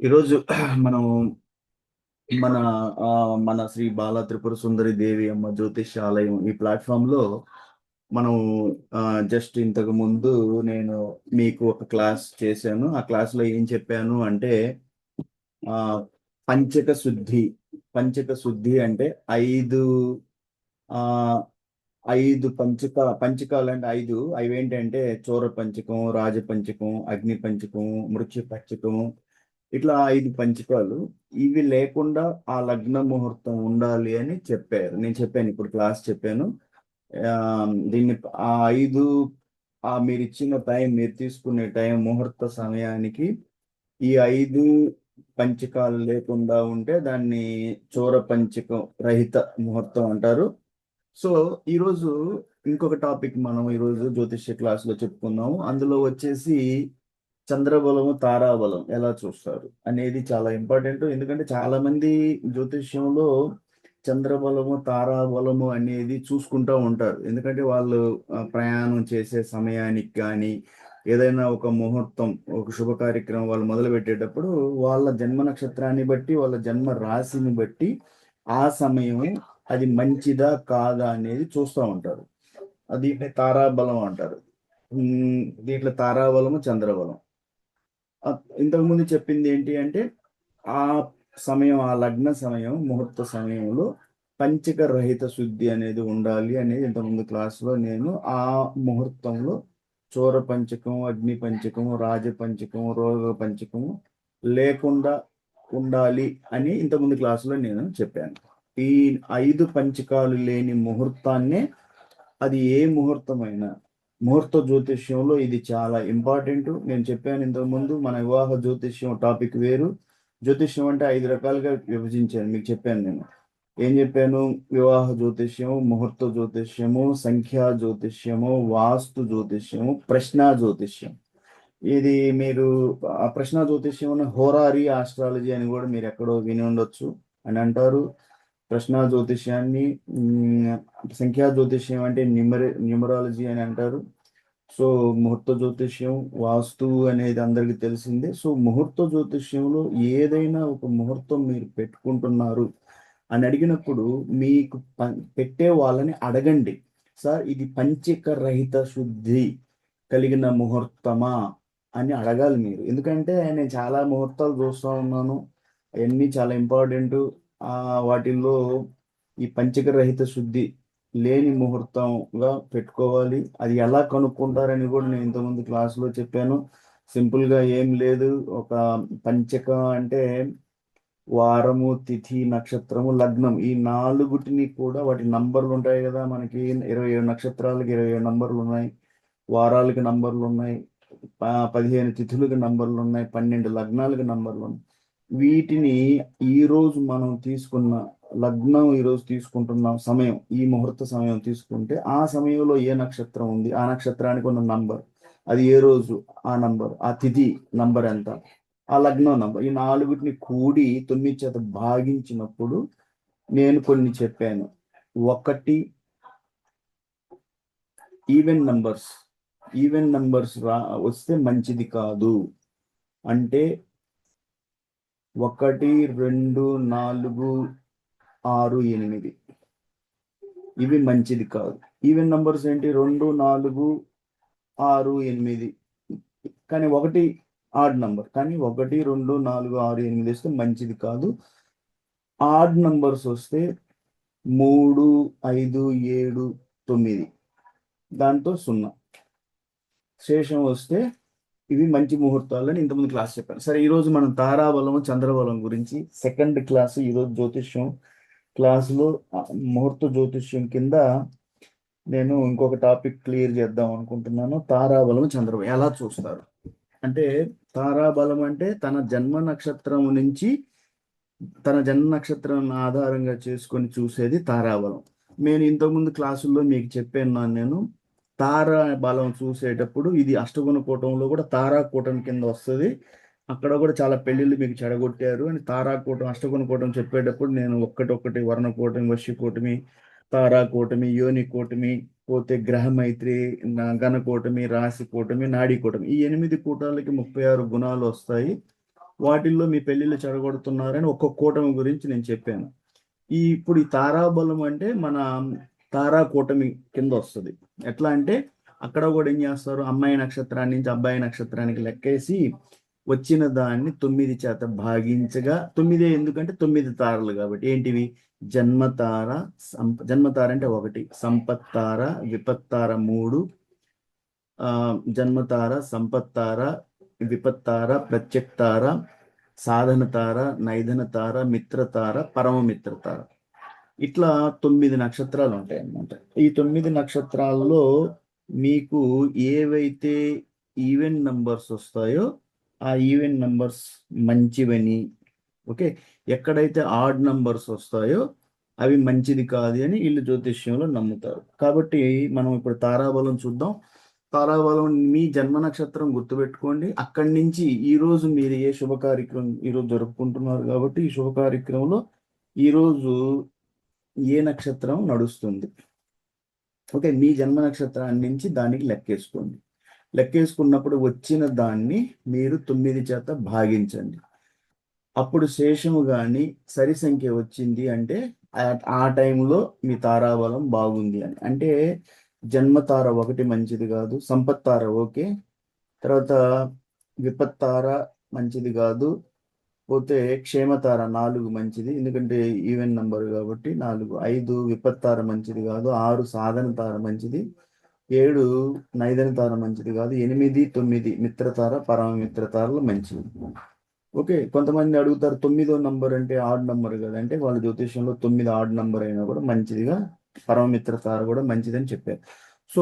ఈరోజు మనం మన మన శ్రీ బాల త్రిపుర సుందరి దేవి అమ్మ జ్యోతిష్యాలయం ఈ ప్లాట్ఫామ్ లో మనం జస్ట్ ఇంతకు ముందు నేను మీకు ఒక క్లాస్ చేశాను. ఆ క్లాస్ లో ఏం చెప్పాను అంటే ఆ పంచక శుద్ధి. పంచక శుద్ధి అంటే ఐదు ఆ పంచకాలు అంటే ఐదు. అవి ఏంటంటే చోర పంచకం, రాజ పంచకం, అగ్ని పంచకం, మృత్యు పంచకం, ఇట్లా ఐదు పంచకాలు. ఇవి లేకుండా ఆ లగ్న ముహూర్తం ఉండాలి అని చెప్పారు. నేను చెప్పాను, ఇప్పుడు క్లాస్ చెప్పాను. ఆ, దీన్ని ఆ ఐదు మీరు ఇచ్చిన టైం, మీరు తీసుకునే టైం ముహూర్త సమయానికి ఈ ఐదు పంచకాలు లేకుండా ఉంటే దాన్ని చోర పంచకం రహిత ముహూర్తం అంటారు. సో ఈరోజు ఇంకొక టాపిక్ మనం ఈరోజు జ్యోతిష్య క్లాస్ లో చెప్పుకుందాము. అందులో వచ్చేసి చంద్రబలము తారాబలం ఎలా చూస్తారు అనేది చాలా ఇంపార్టెంట్. ఎందుకంటే చాలా మంది జ్యోతిష్యంలో చంద్రబలము తారాబలము అనేది చూసుకుంటూ ఉంటారు. ఎందుకంటే వాళ్ళు ప్రయాణం చేసే సమయానికి కానీ ఏదైనా ఒక ముహూర్తం, ఒక శుభ కార్యక్రమం వాళ్ళు మొదలు పెట్టేటప్పుడు వాళ్ళ జన్మ నక్షత్రాన్ని బట్టి, వాళ్ళ జన్మ రాశిని బట్టి ఆ సమయం అది మంచిదా కాదా అనేది చూస్తూ ఉంటారు. అది తారాబలం అంటారు. దీంట్లో తారాబలము, చంద్రబలం. ఆ, ఇంతకుముందు చెప్పింది ఏంటి అంటే ఆ సమయం, ఆ లగ్న సమయం, ముహూర్త సమయంలో పంచక రహిత శుద్ధి అనేది ఉండాలి అనేది ఇంతకుముందు క్లాసులో నేను ఆ ముహూర్తంలో చోర పంచకం, అగ్ని పంచకము, రాజ పంచకము, రోగ పంచకము లేకుండా ఉండాలి అని ఇంతకుముందు క్లాసులో నేను చెప్పాను. ఈ ఐదు పంచకాలు లేని ముహూర్తాన్నే, అది ఏ ముహూర్తమైనా, ముహూర్త జ్యోతిష్యంలో ఇది చాలా ఇంపార్టెంట్. నేను చెప్పాను ఇంతకుముందు, మన వివాహ జ్యోతిష్యం టాపిక్ వేరు. జ్యోతిష్యం అంటే ఐదు రకాలుగా విభజించాను, మీకు చెప్పాను నేను. ఏం చెప్పాను? వివాహ జ్యోతిష్యము, ముహూర్త జ్యోతిష్యము, సంఖ్యా జ్యోతిష్యము, వాస్తు జ్యోతిష్యము, ప్రశ్న జ్యోతిష్యం. ఇది మీరు ఆ ప్రశ్న జ్యోతిష్యం హోరారీ ఆస్ట్రాలజీ అని కూడా మీరు ఎక్కడో విని ఉండొచ్చు అని అంటారు. ప్రశ్న జ్యోతిష్యాన్ని సంఖ్యా జ్యోతిష్యం అంటే న్యూమరాలజీ అని అంటారు. సో ముహూర్త జ్యోతిష్యం, వాస్తు అనేది అందరికీ తెలిసిందే. సో ముహూర్త జ్యోతిష్యంలో ఏదైనా ఒక ముహూర్తం మీరు పెట్టుకుంటున్నారు అని అడిగినప్పుడు మీకు పెట్టే వాళ్ళని అడగండి, సార్ ఇది పంచక రహిత శుద్ధి కలిగిన ముహూర్తమా అని అడగాలి మీరు. ఎందుకంటే నేను చాలా ముహూర్తాలు చూస్తూ ఉన్నాను, అవన్నీ చాలా ఇంపార్టెంట్. వాటిల్లో ఈ పంచక రహిత శుద్ధి లేని ముహూర్తంగా పెట్టుకోవాలి. అది ఎలా కనుక్కుంటారని కూడా నేను ఇంతకుముందు క్లాసులో చెప్పాను. సింపుల్గా ఏం లేదు. ఒక పంచక అంటే వారము, తిథి, నక్షత్రము, లగ్నం, ఈ నాలుగుటిని కూడా వాటి నంబర్లు ఉంటాయి కదా మనకి. 27 నక్షత్రాలకి 27 నంబర్లు ఉన్నాయి, వారాలకి నంబర్లు ఉన్నాయి, 15 తిథులకి నంబర్లు ఉన్నాయి, 12 లగ్నాలకి నంబర్లు ఉన్నాయి. వీటిని ఈ రోజు మనం తీసుకున్న లగ్నం, ఈ రోజు తీసుకుంటున్న సమయం, ఈ ముహూర్త సమయం తీసుకుంటే ఆ సమయంలో ఏ నక్షత్రం ఉంది, ఆ నక్షత్రానికి ఉన్న నంబర్, అది ఏ రోజు ఆ నంబర్, ఆ తిథి నంబర్ ఎంత, ఆ లగ్నం నంబర్, ఈ నాలుగుటిని కూడి 9 చేత భాగించినప్పుడు నేను కొన్ని చెప్పాను. ఒకటి ఈవెన్ నంబర్స్, ఈవెన్ నంబర్స్ వస్తే మంచిది కాదు. అంటే 1, 2, 4, 6, 8 ఇవి మంచిది కాదు. ఈవెన్ నంబర్స్ ఏంటి? 2, 4, 6, 8. కానీ ఒకటి ఆడ్ నంబర్, కానీ 1, 2, 4, 6, 8 వస్తే మంచిది కాదు. ఆడ్ నంబర్స్ వస్తే 3, 5, 7, 9, దాంతో 0 శేషం వస్తే ఇవి మంచి ముహూర్తాలు అని ఇంతకుముందు క్లాస్ చెప్పాను. సరే, ఈరోజు మనం తారాబలం, చంద్రబలం గురించి సెకండ్ క్లాస్, ఈరోజు జ్యోతిష్యం క్లాసులో ముహూర్త జ్యోతిష్యం కింద నేను ఇంకొక టాపిక్ క్లియర్ చేద్దాం అనుకుంటున్నాను. తారాబలం, చంద్రబలం ఎలా చూస్తారు అంటే, తారాబలం అంటే తన జన్మ నక్షత్రం నుంచి, తన జన్మ నక్షత్రం ఆధారంగా చేసుకొని చూసేది తారాబలం. నేను ఇంతకుముందు క్లాసుల్లో మీకు చెప్పాను, నేను తారా బలం చూసేటప్పుడు ఇది అష్టగుణ కూటంలో కూడా తారాకూటం కింద వస్తుంది. అక్కడ కూడా చాలా పెళ్లిళ్ళు మీకు చెడగొట్టారు అని తారాకూటం, అష్టగుణ కూటం చెప్పేటప్పుడు నేను ఒక్కటొక్కటి వర్ణకూటమి, వశ్యకూటమి, తారాకూటమి, యోని కూటమి, పోతే గ్రహ మైత్రి, గణకూటమి, రాశి కూటమి, నాడీ కూటమి, ఈ 8 కూటాలకి 36 గుణాలు వస్తాయి. వాటిల్లో మీ పెళ్ళిళ్ళు చెడగొడుతున్నారని ఒక్కొక్క కూటమి గురించి నేను చెప్పాను. ఇప్పుడు ఈ తారాబలం అంటే మన తారా కూటమి కింద వస్తుంది. ఎట్లా అంటే అక్కడ కూడా ఏం చేస్తారు, అమ్మాయి నక్షత్రాన్ని నుంచి అబ్బాయి నక్షత్రానికి లెక్కేసి వచ్చిన దాన్ని 9 చేత భాగించగా, 9 ఎందుకంటే 9 తారలు కాబట్టి. ఏంటివి? జన్మతార, జన్మతార అంటే 1, సంపత్తార, విపత్తార 3, జన్మతార, సంపత్తార, విపత్తార, ప్రత్యక్తార, సాధన తార, నైధన తార, మిత్రతార, పరమమిత్రతార. ఇట్లా 9 నక్షత్రాలు ఉంటాయి అన్నమాట. ఈ 9 నక్షత్రాల్లో మీకు ఏవైతే ఈవెంట్ నంబర్స్ వస్తాయో ఆ ఈవెంట్ నంబర్స్ మంచివని, ఓకే, ఎక్కడైతే ఆడ్ నంబర్స్ వస్తాయో అవి మంచిది కాదు అని వీళ్ళు జ్యోతిష్యంలో నమ్ముతారు. కాబట్టి మనం ఇప్పుడు తారాబలం చూద్దాం. తారాబలం మీ జన్మ నక్షత్రం గుర్తుపెట్టుకోండి. అక్కడి నుంచి ఈరోజు మీరు ఏ శుభ కార్యక్రమం ఈరోజు జరుపుకుంటున్నారు కాబట్టి ఈ శుభ కార్యక్రమంలో ఈరోజు ఏ నక్షత్రం నడుస్తుంది, ఓకే, మీ జన్మ నక్షత్రాన్ని నుంచి దానికి లెక్కేసుకోండి. లెక్కేసుకున్నప్పుడు వచ్చిన దాన్ని మీరు 9 చేత భాగించండి. అప్పుడు శేషము కానీ సరి సంఖ్య వచ్చింది అంటే ఆ టైంలో మీ తారాబలం బాగుంది అని. అంటే జన్మతార 1 మంచిది కాదు, సంపత్తార ఓకే, తర్వాత విపత్తార మంచిది కాదు, పోతే క్షేమతార 4 మంచిది, ఎందుకంటే ఈవెన్ నంబర్ కాబట్టి 4. 5 విపత్తార మంచిది కాదు, 6 సాధన తార మంచిది, 7 నైదన తార మంచిది కాదు, 8, 9 మిత్రతార, పరమ మిత్రతారలు మంచివి. ఓకే, కొంతమంది అడుగుతారు 9వ నంబర్ అంటే ఆడ్ నంబర్ కదా అంటే, వాళ్ళ జ్యోతిష్యంలో 9 ఆడ్ నంబర్ అయినా కూడా మంచిదిగా పరమమిత్ర తార కూడా మంచిదని చెప్పారు. సో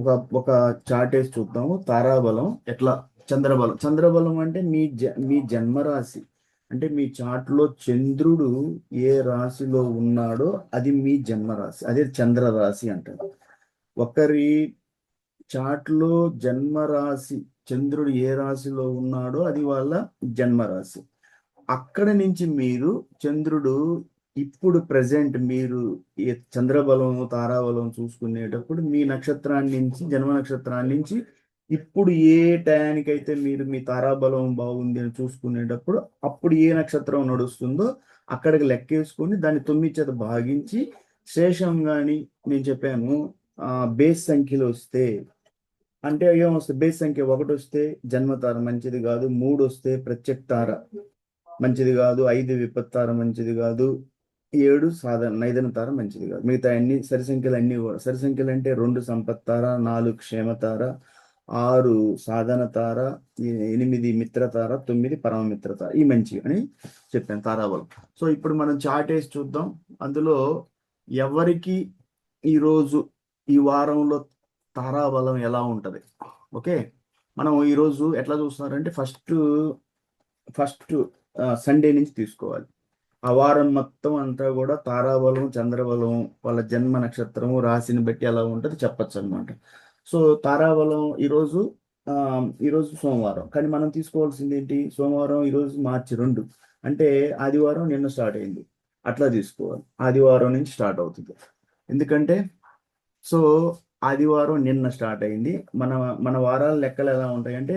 ఒక ఒక చార్ట్ వేసి చూద్దాము. తారాబలం ఎట్లా, చంద్రబలం అంటే మీ జన్మరాశి అంటే మీ చార్ట్లో చంద్రుడు ఏ రాశిలో ఉన్నాడో అది మీ జన్మరాశి, అదే చంద్రరాశి అంటారు. ఒకరి చార్ట్లో జన్మరాశి చంద్రుడు ఏ రాశిలో ఉన్నాడో అది వాళ్ళ జన్మరాశి. అక్కడ నుంచి మీరు చంద్రుడు ఇప్పుడు ప్రజెంట్ మీరు చంద్రబలం తారాబలం చూసుకునేటప్పుడు మీ నక్షత్రాన్ని నుంచి, జన్మ నక్షత్రాన్ని నుంచి ఇప్పుడు ఏ టయానికైతే మీరు మీ తారాబలం బాగుంది అని చూసుకునేటప్పుడు అప్పుడు ఏ నక్షత్రం నడుస్తుందో అక్కడికి లెక్కేసుకొని దాన్ని 9 చేత భాగించి శేషం కానీ నేను చెప్పాను బేస్ సంఖ్యలో వస్తే అంటే ఏమొస్తుంది, బేస్ సంఖ్య 1 వస్తే జన్మతార మంచిది కాదు, 3 వస్తే ప్రత్యక్తార మంచిది కాదు, 5 విపత్తార మంచిది కాదు, 7 సాధారణ నైదన తార మంచిది కాదు. మిగతా అన్ని సరి సంఖ్యలు అన్ని కూడా సరి సంఖ్యలు అంటే 2 సంపత్తార, 4 క్షేమతార, 6 సాధన తార, 8 మిత్రతార, 9 పరమ మిత్రతార ఈ మంచి అని చెప్పాను తారాబలం. సో ఇప్పుడు మనం చార్ట్ వేసి చూద్దాం. అందులో ఎవరికి ఈరోజు ఈ వారంలో తారాబలం ఎలా ఉంటది. ఓకే, మనం ఈరోజు ఎట్లా చూస్తున్నారంటే ఫస్ట్ సండే నుంచి తీసుకోవాలి. ఆ వారం మొత్తం అంతా కూడా తారాబలం చంద్రబలం వాళ్ళ జన్మ నక్షత్రము రాశిని బట్టి ఎలా ఉంటుంది చెప్పచ్చు అనమాట. సో తారాబలం ఈరోజు సోమవారం, కానీ మనం తీసుకోవాల్సింది ఏంటి, సోమవారం ఈరోజు మార్చి 2 అంటే ఆదివారం నిన్న స్టార్ట్ అయింది, అట్లా తీసుకోవాలి. ఆదివారం నుంచి స్టార్ట్ అవుతుంది, ఎందుకంటే సో ఆదివారం నిన్న స్టార్ట్ అయింది. మన వారాల లెక్కలు ఎలా ఉంటాయంటే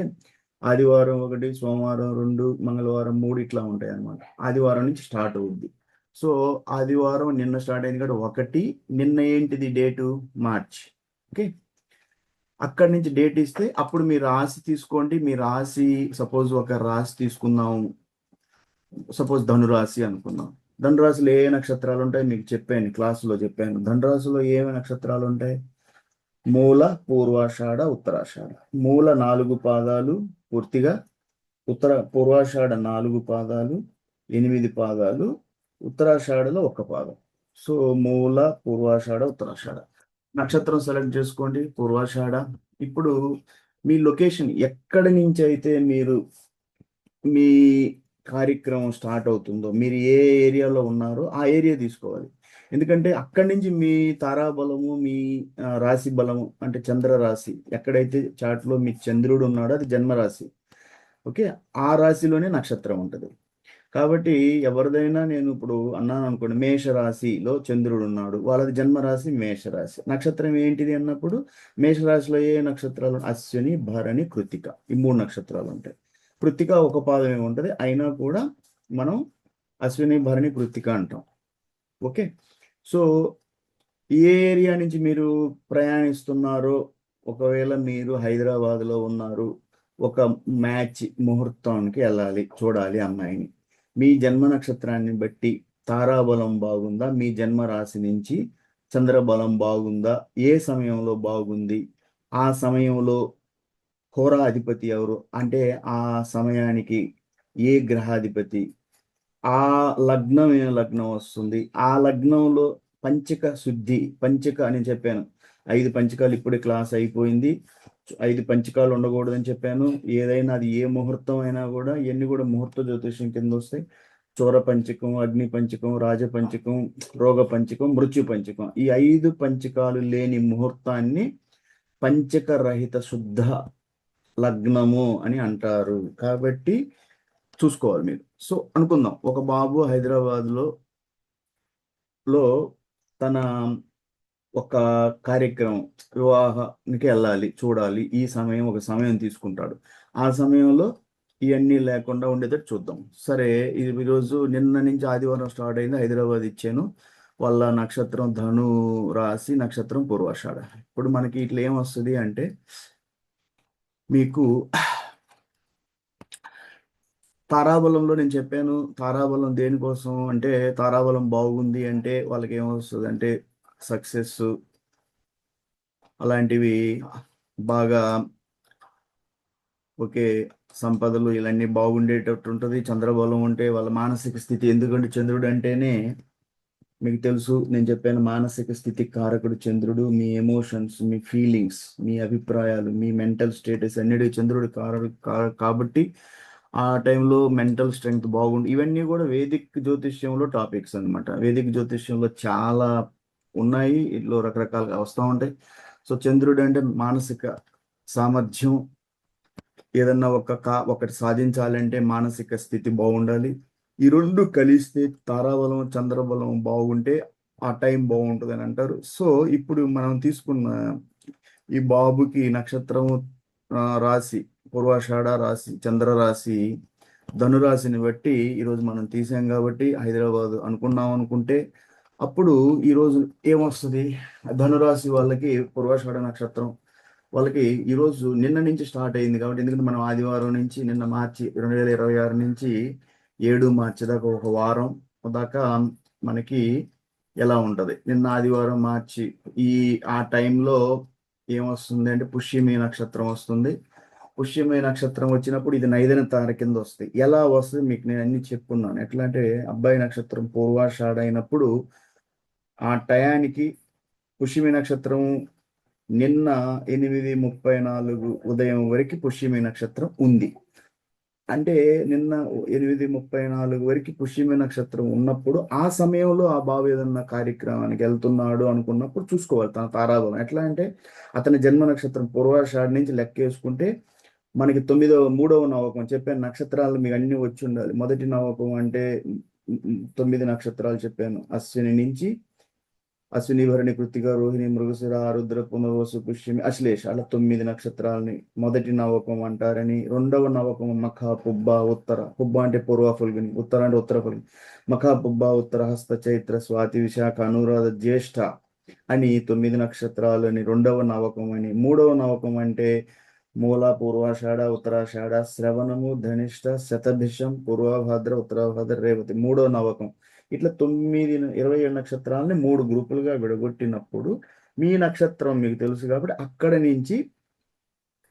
ఆదివారం 1, సోమవారం 2, మంగళవారం 3 ఇట్లా ఉంటాయి అన్నమాట. ఆదివారం నుంచి స్టార్ట్ అవుద్ది. సో ఆదివారం నిన్న స్టార్ట్ అయింది కాబట్టి 1 నిన్న ఏంటిది డేటు, మార్చ్. ఓకే, అక్కడి నుంచి డేట్ ఇస్తే అప్పుడు మీ రాశి తీసుకోండి. మీ రాశి సపోజ్ ఒక రాశి తీసుకుందాం, సపోజ్ ధనురాశి అనుకుందాం. ధనురాశిలో ఏ నక్షత్రాలు ఉంటాయి మీకు చెప్పాను, క్లాసులో చెప్పాను. ధనురాశిలో ఏమి నక్షత్రాలు ఉంటాయి, మూల, పూర్వాషాఢ, ఉత్తరాషాఢ. మూల 4 పాదాలు పూర్తిగా, పూర్వాషాఢ 4 పాదాలు, 8 పాదాలు, ఉత్తరాషాఢలో 1 పాదం. సో మూల, పూర్వాషాఢ, ఉత్తరాషాఢ నక్షత్రం సెలెక్ట్ చేసుకోండి, పూర్వాషాఢ. ఇప్పుడు మీ లొకేషన్ ఎక్కడి నుంచి అయితే మీరు మీ కార్యక్రమం స్టార్ట్ అవుతుందో, మీరు ఏ ఏరియాలో ఉన్నారో ఆ ఏరియా తీసుకోవాలి. ఎందుకంటే అక్కడి నుంచి మీ తారాబలము, మీ రాశి బలము అంటే చంద్ర రాశి ఎక్కడైతే చాట్లో మీ చంద్రుడు ఉన్నాడో అది జన్మరాశి. ఓకే, ఆ రాశిలోనే నక్షత్రం ఉంటుంది. కాబట్టి ఎవరిదైనా నేను ఇప్పుడు అన్నాను అనుకోండి, మేషరాశిలో చంద్రుడు ఉన్నాడు, వాళ్ళది జన్మరాశి మేషరాశి, నక్షత్రం ఏంటిది అన్నప్పుడు మేషరాశిలో ఏ నక్షత్రాలు, అశ్విని, భరణి, కృతిక ఈ 3 నక్షత్రాలు ఉంటాయి. కృత్తిక ఒక పాదమే ఉంటుంది, అయినా కూడా మనం అశ్విని భరణి కృత్తిక అంటాం. ఓకే, సో ఏ ఏరియా నుంచి మీరు ప్రయాణిస్తున్నారో, ఒకవేళ మీరు హైదరాబాద్లో ఉన్నారు, ఒక మ్యాచ్ ముహూర్తానికి వెళ్ళాలి, చూడాలి అమ్మాయిని, మీ జన్మ నక్షత్రాన్ని బట్టి తారాబలం బాగుందా, మీ జన్మ రాశి నుంచి చంద్రబలం బాగుందా, ఏ సమయంలో బాగుంది, ఆ సమయంలో హోరాధిపతి ఎవరు అంటే ఆ సమయానికి ఏ గ్రహాధిపతి, ఆ లగ్నం ఏ లగ్నం వస్తుంది, ఆ లగ్నంలో పంచక శుద్ధి, పంచక అని చెప్పాను, 5 పంచకాలు ఇప్పుడే క్లాస్ అయిపోయింది. 5 పంచకాలు ఉండకూడదని చెప్పాను. ఏదైనా అది ఏ ముహూర్తం అయినా కూడా ఇవన్నీ కూడా ముహూర్త జ్యోతిష్యం కింద వస్తాయి. చోర పంచకం, అగ్ని పంచకం, రాజ పంచకం, రోగ పంచకం, మృత్యు పంచకం, ఈ 5 పంచకాలు లేని ముహూర్తాన్ని పంచక రహిత శుద్ధ లగ్నము అని అంటారు. కాబట్టి చూసుకోవాలి మీరు. సో అనుకుందాం, ఒక బాబు హైదరాబాద్లో తన ఒక కార్యక్రమం, వివాహానికి వెళ్ళాలి, చూడాలి, ఈ సమయం ఒక సమయం తీసుకుంటాడు. ఆ సమయంలో ఇవన్నీ లేకుండా ఉండేటట్టు చూద్దాం. సరే, ఇది ఈరోజు నిన్న నుంచి ఆదివారం స్టార్ట్ అయింది, హైదరాబాద్ ఇచ్చాను. వాళ్ళ నక్షత్రం ధను రాశి, నక్షత్రం పూర్వాషాఢ. ఇప్పుడు మనకి ఇట్లా ఏం వస్తుంది అంటే, మీకు తారాబలంలో నేను చెప్పాను, తారాబలం దేనికోసం అంటే, తారాబలం బాగుంది అంటే వాళ్ళకి ఏమొస్తుంది అంటే సక్సెస్, అలాంటివి బాగా, ఓకే, సంపదలు ఇవన్నీ బాగుండేటట్టు ఉంటుంది. చంద్రబలం ఉంటే వాళ్ళ మానసిక స్థితి, ఎందుకంటే చంద్రుడు అంటేనే మీకు తెలుసు, నేను చెప్పాను, మానసిక స్థితి కారకుడు చంద్రుడు. మీ ఎమోషన్స్, మీ ఫీలింగ్స్, మీ అభిప్రాయాలు, మీ మెంటల్ స్టేటస్ అన్నిటి చంద్రుడు కారకుడు కాబట్టి ఆ టైంలో మెంటల్ స్ట్రెంగ్త్ బాగుంది. ఇవన్నీ కూడా వేదిక్ జ్యోతిష్యంలో టాపిక్స్ అన్నమాట. వేదిక్ జ్యోతిష్యంలో చాలా ఉన్నాయి, ఇట్లో రకరకాలుగా వస్తూ ఉంటాయి. సో చంద్రుడు అంటే మానసిక సామర్థ్యం, ఏదన్నా ఒకటి సాధించాలంటే మానసిక స్థితి బాగుండాలి. ఈ రెండు కలిస్తే తారాబలం, చంద్రబలం బాగుంటే ఆ టైం బాగుంటుంది అని అంటారు. సో ఇప్పుడు మనం తీసుకున్న ఈ బాబుకి నక్షత్రము, రాశి పూర్వాషాఢ రాశి, చంద్ర రాశి ధనురాశిని బట్టి ఈరోజు మనం తీసాం కాబట్టి హైదరాబాద్ అనుకున్నాం అనుకుంటే, అప్పుడు ఈరోజు ఏమొస్తుంది, ధనురాశి వాళ్ళకి పూర్వాషాఢ నక్షత్రం వాళ్ళకి ఈరోజు నిన్న నుంచి స్టార్ట్ అయింది కాబట్టి, ఎందుకంటే మనం ఆదివారం నుంచి నిన్న మార్చి 2026 నుంచి 7 మార్చి దాకా ఒక వారం దాకా మనకి ఎలా ఉంటుంది. నిన్న ఆదివారం మార్చి ఈ ఆ టైంలో ఏమొస్తుంది అంటే పుష్యమి నక్షత్రం వస్తుంది. పుష్యమి నక్షత్రం వచ్చినప్పుడు ఇది నైదన తార కింద వస్తాయి. ఎలా వస్తుంది మీకు నేను అన్ని చెప్పుకున్నాను. ఎట్లా అంటే అబ్బాయి నక్షత్రం పూర్వాషాఢ అయినప్పుడు ఆ టయానికి పుష్యమి నక్షత్రం నిన్న 8:34 ఉదయం వరకు పుష్యమి నక్షత్రం ఉంది. అంటే నిన్న 8:34 వరకు పుష్యమి నక్షత్రం ఉన్నప్పుడు ఆ సమయంలో ఆ బాబు ఏదన్నా కార్యక్రమానికి వెళ్తున్నాడు అనుకున్నప్పుడు చూసుకోవాలి తన తారాబలం. ఎట్లా అంటే అతని జన్మ నక్షత్రం పూర్వాషాఢ నుంచి లెక్కేసుకుంటే మనకి 3వ నవకం చెప్పాను, నక్షత్రాలు మీకు అన్ని వచ్చి ఉండాలి. మొదటి నవకం అంటే 9 నక్షత్రాలు చెప్పాను, అశ్విని నుంచి అశ్విని భరణి కృత్తిక రోహిణి మృగశిర ఆరుద్ర పునర్వసు పుష్యమి అశ్లేష, అలా 9 నక్షత్రాలని మొదటి నవకం అంటారని. రెండవ నవకం మఖ పుబ్బ ఉత్తర, పుబ్బ అంటే పూర్వ ఫల్గుని, ఉత్తర అంటే ఉత్తర ఫల్గుని, మఖ పుబ్బ ఉత్తర హస్త చైత్ర స్వాతి విశాఖ అనురాధ జ్యేష్ఠ అని 9 నక్షత్రాలు అని రెండవ నవకం అని. మూడవ నవకం అంటే మూల పూర్వాషాఢ ఉత్తరాషాఢ శ్రవణము ధనిష్ట శతభిషం పూర్వభాద్ర ఉత్తరాభాద్ర రేవతి మూడో నవకం. ఇట్లా 27 నక్షత్రాలని 3 గ్రూపులుగా విడగొట్టినప్పుడు మీ నక్షత్రం మీకు తెలుసు కాబట్టి అక్కడి నుంచి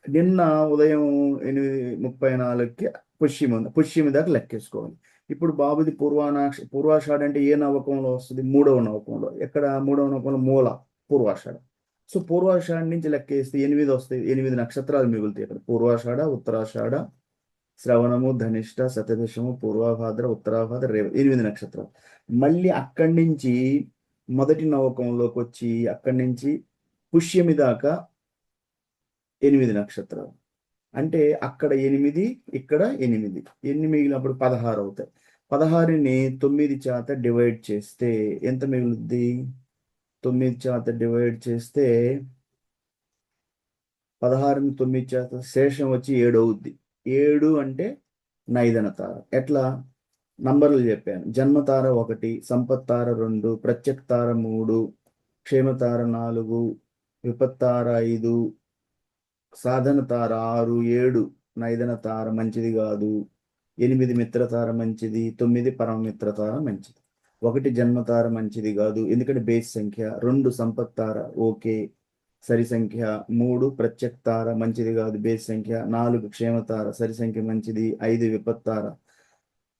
నిన్న ఉదయం 8:34కి పుష్యమి దాకా లెక్కేసుకోవాలి. ఇప్పుడు బాబుది పూర్వాషాఢ అంటే ఏ నవకంలో వస్తుంది, 3వ నవకంలో. ఎక్కడ 3వ నవకంలో మూల పూర్వాషాఢ. సో పూర్వాషాఢ నుంచి లెక్కేస్తే 8 వస్తాయి, 8 నక్షత్రాలు మిగులుతాయి అక్కడ. పూర్వాషాఢ ఉత్తరాషాఢ శ్రవణము ధనిష్ట శతభిషము పూర్వభాద్ర ఉత్తరాభాద్ర రేవ 8 నక్షత్రాలు. మళ్ళీ అక్కడి నుంచి మొదటి నవకంలోకి వచ్చి అక్కడి నుంచి పుష్యమి దాకా 8 నక్షత్రాలు. అంటే అక్కడ 8, ఇక్కడ 8, ఎన్ని మిగిలినప్పుడు 16 అవుతాయి. 16ని 9 చేత డివైడ్ చేస్తే ఎంత మిగులుద్ది, 9 చేత డివైడ్ చేస్తే 16ని 9 చేత శేషం వచ్చి 7 అవుద్ది. 7 అంటే నైదన తార. ఎట్లా? నంబర్లు చెప్పాను. జన్మతార 1, సంపత్తార 2, ప్రత్యక్తార 3, క్షేమతార 4, విపత్తార 5, సాధన తార 6, 7 నైదన తార మంచిది కాదు, 8 మిత్రతార మంచిది, 9 పరమమిత్రతార మంచిది. 1 జన్మతార మంచిది కాదు, ఎందుకంటే బేస్ సంఖ్య. 2 సంపత్తార ఓకే, సరి సంఖ్య. 3 ప్రత్యక్తార మంచిది కాదు, బేస్ సంఖ్య. 4 క్షేమతార సరి సంఖ్య మంచిది. 5 విపత్తార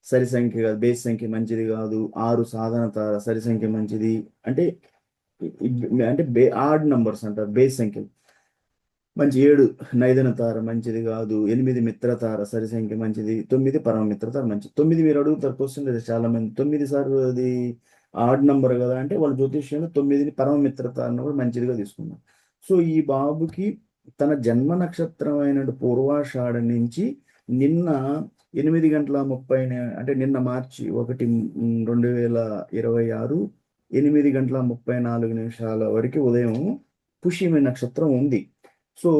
సరి సంఖ్య కాదు, బేస్ సంఖ్య మంచిది కాదు. 6 సాధన తార సరి సంఖ్య మంచిది. అంటే అంటే ఆడ్ నంబర్స్ అంటారు, బేస్ సంఖ్యలు మంచి. 7 నైదన తార మంచిది కాదు. 8 మిత్రతార సరి సంఖ్య మంచిది. 9 పరమ మిత్రతార మంచిది. 9 మీరు అడుగుతారు క్వశ్చన్ లేదు చాలా మంది, 9 సార్లు అది ఆడ్ నంబర్ కదా అంటే, వాళ్ళ జ్యోతిష్యంలో 9ని పరమ మిత్రతారను కూడా మంచిదిగా తీసుకున్నారు. సో ఈ బాబుకి తన జన్మ నక్షత్రం అయిన పూర్వాషాఢ నుంచి నిన్న 8:30 అంటే నిన్న మార్చి 1, 2026 8:34 వరకు ఉదయం పుష్యమి నక్షత్రం ఉంది. సో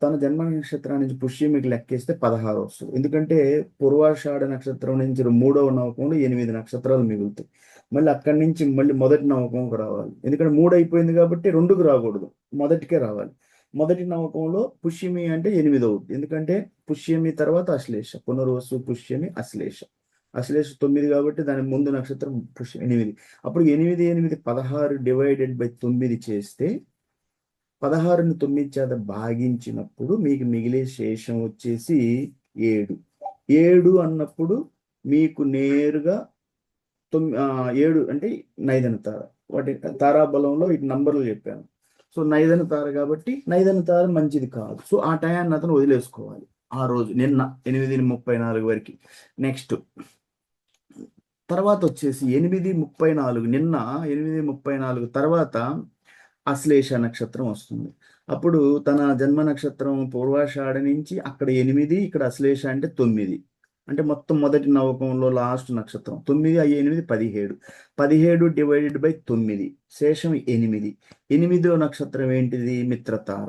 తన జన్మ నక్షత్రం నుంచి పుష్యమికి లెక్కేస్తే 16 వస్తుంది. ఎందుకంటే పూర్వాషాఢ నక్షత్రం నుంచి 3వ నవకంలో 8 నక్షత్రాలు మిగులుతాయి. మళ్ళీ అక్కడి నుంచి మళ్ళీ మొదటి నవకంకి రావాలి. ఎందుకంటే 3 అయిపోయింది కాబట్టి 2కి రాకూడదు, మొదటికే రావాలి. మొదటి నవకంలో పుష్యమి అంటే 8 అవుతుంది. ఎందుకంటే పుష్యమి తర్వాత అశ్లేష, పునర్వసు, పుష్యమి, అశ్లేష. అశ్లేష 9 కాబట్టి దాని ముందు నక్షత్రం పుష్యం 8. అప్పుడు 8, 8, 16 డివైడెడ్ బై 9 చేస్తే 16ని 9 చేత భాగించినప్పుడు మీకు మిగిలే శేషం వచ్చేసి 7. 7 అన్నప్పుడు మీకు నేరుగా 7 అంటే నైదన తార. వాటి తారాబలంలో ఇటు నంబర్లు చెప్పాను. సో నైదన తార కాబట్టి నైదన తార మంచిది కాదు. సో ఆ టయాన్ని అతను వదిలేసుకోవాలి. ఆ రోజు నిన్న 8:34 వరకు. నెక్స్ట్ తర్వాత వచ్చేసి 8:34, నిన్న 8:34 తర్వాత అశ్లేష నక్షత్రం వస్తుంది. అప్పుడు తన జన్మ నక్షత్రం పూర్వాషాఢ నుంచి అక్కడ 8, ఇక్కడ అశ్లేష అంటే 9. అంటే మొత్తం మొదటి నవకంలో లాస్ట్ నక్షత్రం 9, 8, 17. 17 డివైడెడ్ బై 9 శేషం 8. 8వ నక్షత్రం ఏంటిది? మిత్రతార.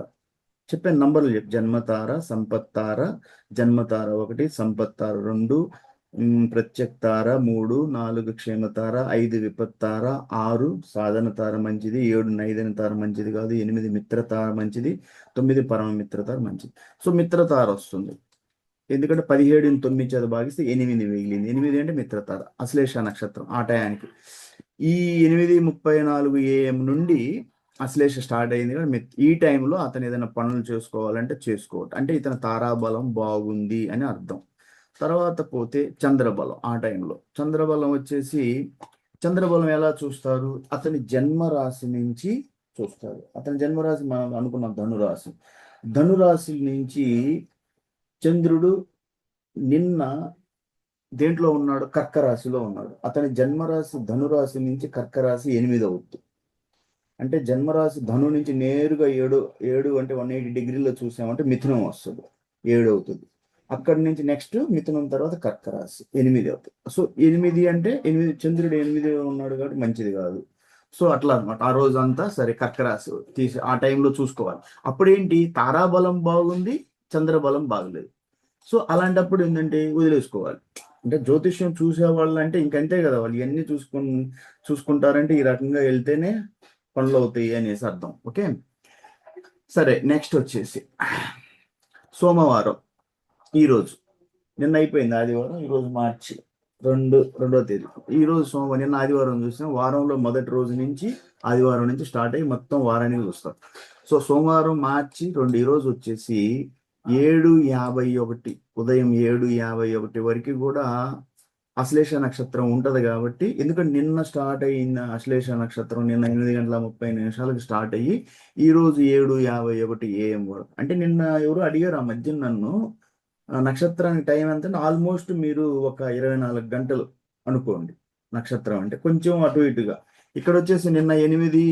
చెప్పాను నంబర్లు చెప్పు. జన్మతార, సంపత్తార, జన్మతార 1, సంపత్తార 2, ప్రత్యక్తార 3, 4 క్షేమతార, 5 విపత్తార, 6 సాధన తార మంచిది, 7 నైదన తార మంచిది కాదు, 8 మిత్రతార మంచిది, 9 పరమ మిత్రతార మంచిది. సో మిత్రతార వస్తుంది. ఎందుకంటే 17ని 9 చేత భాగిస్తే 8 మిగిలింది. 8 అంటే మిత్రతార, అశ్లేష నక్షత్రం. ఆ టయానికి ఈ 8:34 AM నుండి అశ్లేష స్టార్ట్ అయింది. ఈ టైంలో అతను ఏదైనా పనులు చేసుకోవాలంటే చేసుకోవటం, అంటే ఇతని తారాబలం బాగుంది అని అర్థం. తర్వాత పోతే చంద్రబలం. ఆ టైంలో చంద్రబలం వచ్చేసి, చంద్రబలం ఎలా చూస్తారు? అతని జన్మరాశి నుంచి చూస్తారు. అతని జన్మరాశి మనం అనుకున్నాం ధనురాశి. ధనురాశి నుంచి చంద్రుడు నిన్న దేంట్లో ఉన్నాడు? కర్కరాశిలో ఉన్నాడు. అతని జన్మరాశి ధనురాశి నుంచి కర్కరాశి 8 అవుతుంది. అంటే జన్మరాశి ధను నుంచి నేరుగా 7 అంటే 180 డిగ్రీలో చూసామంటే మిథునం వస్తుంది, 7 అవుతుంది. అక్కడి నుంచి నెక్స్ట్ మిథునం తర్వాత కర్కరాశి 8 అవుతుంది. సో 8 అంటే 8, చంద్రుడు 8 ఉన్నాడు కాబట్టి మంచిది కాదు. సో అట్లా అనమాట. ఆ రోజు అంతా సరే కర్కరాశి తీసి ఆ టైంలో చూసుకోవాలి. అప్పుడేంటి? తారాబలం బాగుంది, చంద్రబలం బాగలేదు. సో అలాంటప్పుడు ఏంటంటే వదిలేసుకోవాలి. అంటే జ్యోతిష్యం చూసేవాళ్ళు అంటే ఇంకంతే కదా, వాళ్ళు ఇవన్నీ చూసుకుంటారంటే ఈ రకంగా వెళ్తేనే పనులు అవుతాయి అనేసి అర్థం. ఓకే సరే. నెక్స్ట్ వచ్చేసి సోమవారం. ఈరోజు నిన్న అయిపోయింది ఆదివారం, ఈరోజు మార్చి 2వ తేదీ. ఈరోజు సోమవారం. నిన్న ఆదివారం చూసాం. వారంలో మొదటి రోజు నుంచి ఆదివారం నుంచి స్టార్ట్ అయ్యి మొత్తం వారానికి చూస్తాం. సో సోమవారం మార్చి 2. ఈరోజు వచ్చేసి 7:51 ఉదయం 7:51 వరకు కూడా అశ్లేష నక్షత్రం ఉంటది కాబట్టి, ఎందుకంటే నిన్న స్టార్ట్ అయిన అశ్లేష నక్షత్రం నిన్న 8:30 స్టార్ట్ అయ్యి ఈ రోజు 7:51 AM వరకు. అంటే నిన్న ఎవరు అడిగారు ఆ మధ్య నన్ను, నక్షత్రానికి టైం ఎంత అంటే ఆల్మోస్ట్ మీరు ఒక 24 గంటలు అనుకోండి నక్షత్రం అంటే, కొంచెం అటు ఇటుగా. ఇక్కడ వచ్చేసి నిన్న 8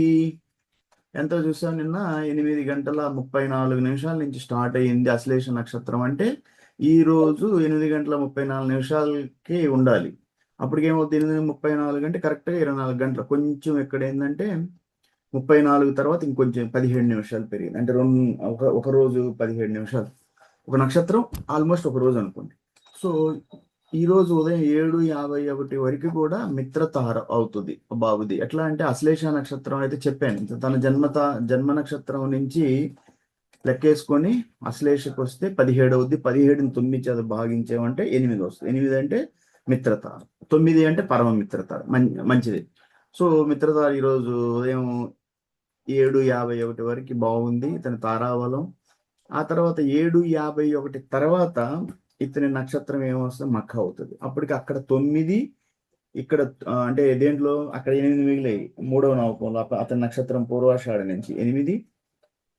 ఎంతో చూసాం, నిన్న 8:34 నుంచి స్టార్ట్ అయ్యింది అశ్లేష నక్షత్రం. అంటే ఈ రోజు 8:34 ఉండాలి. అప్పటికేమవుతుంది? 8:34 అంటే కరెక్ట్గా 24 గంటలు. కొంచెం ఇక్కడ ఏంటంటే 34 తర్వాత ఇంకొంచెం 17 నిమిషాలు పెరిగింది. అంటే ఒక రోజు 17 నిమిషాలు. ఒక నక్షత్రం ఆల్మోస్ట్ ఒక రోజు అనుకోండి. సో ఈ రోజు ఉదయం 7:51 వరకు కూడా మిత్రతార అవుతుంది బాబుది. ఎట్లా అంటే అశ్లేష నక్షత్రం అయితే చెప్పాను, తన జన్మ నక్షత్రం నుంచి లెక్కేసుకొని అశ్లేషకు వస్తే 17 అవుద్ది. 17ని 9 చేత భాగించామంటే 8 వస్తుంది. 8 అంటే మిత్రతార, 9 అంటే పరమ మిత్రతార. మంచిది. సో మిత్రతార ఈరోజు ఉదయం 7:51 వరకు బాగుంది ఇతని తారాబలం. ఆ తర్వాత 7:51 తర్వాత ఇతని నక్షత్రం ఏమొస్తుంది, మఖ అవుతుంది. అప్పటికి అక్కడ 9, ఇక్కడ అంటే దేంట్లో అక్కడ 8 మిగిలాయి. 3వ నవకంలో అతని నక్షత్రం పూర్వాషాఢ నుంచి 8,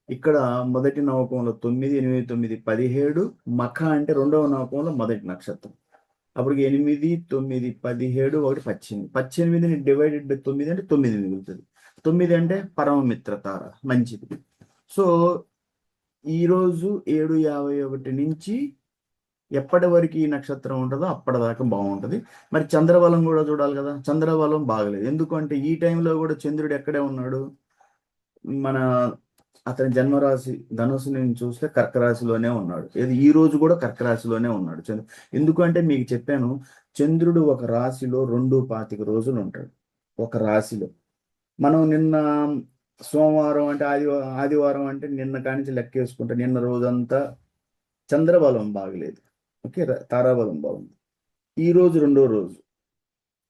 ఇక్కడ మొదటి నవకంలో 9, 8, 9, 17. మఖ అంటే 2వ నవకంలో మొదటి నక్షత్రం. అప్పటికి 8, 9, 17, 1, 18. 18ని డివైడెడ్ బై 9 అంటే 9 మిగులుతుంది. 9 అంటే పరమమిత్ర తార, మంచిది. సో ఈరోజు 7:51 నుంచి ఎప్పటి వరకు ఈ నక్షత్రం ఉంటుందో అప్పటిదాకా బాగుంటుంది. మరి చంద్రబలం కూడా చూడాలి కదా. చంద్రబలం బాగలేదు. ఎందుకంటే ఈ టైంలో కూడా చంద్రుడు ఎక్కడే ఉన్నాడు, మన అతని జన్మరాశి ధనుసు నుంచి చూస్తే కర్కరాశిలోనే ఉన్నాడు. ఈ రోజు కూడా కర్కరాశిలోనే ఉన్నాడు చంద్రుడు. ఎందుకంటే మీకు చెప్పాను, చంద్రుడు ఒక రాశిలో 25 రోజులు ఉంటాడు. ఒక రాశిలో మనం నిన్న సోమవారం అంటే ఆదివారం అంటే నిన్న కానించి లెక్కేసుకుంటే నిన్న రోజంతా చంద్రబలం బాగలేదు. ఓకే, తారాబలం బాగుంది. ఈ రోజు 2వ రోజు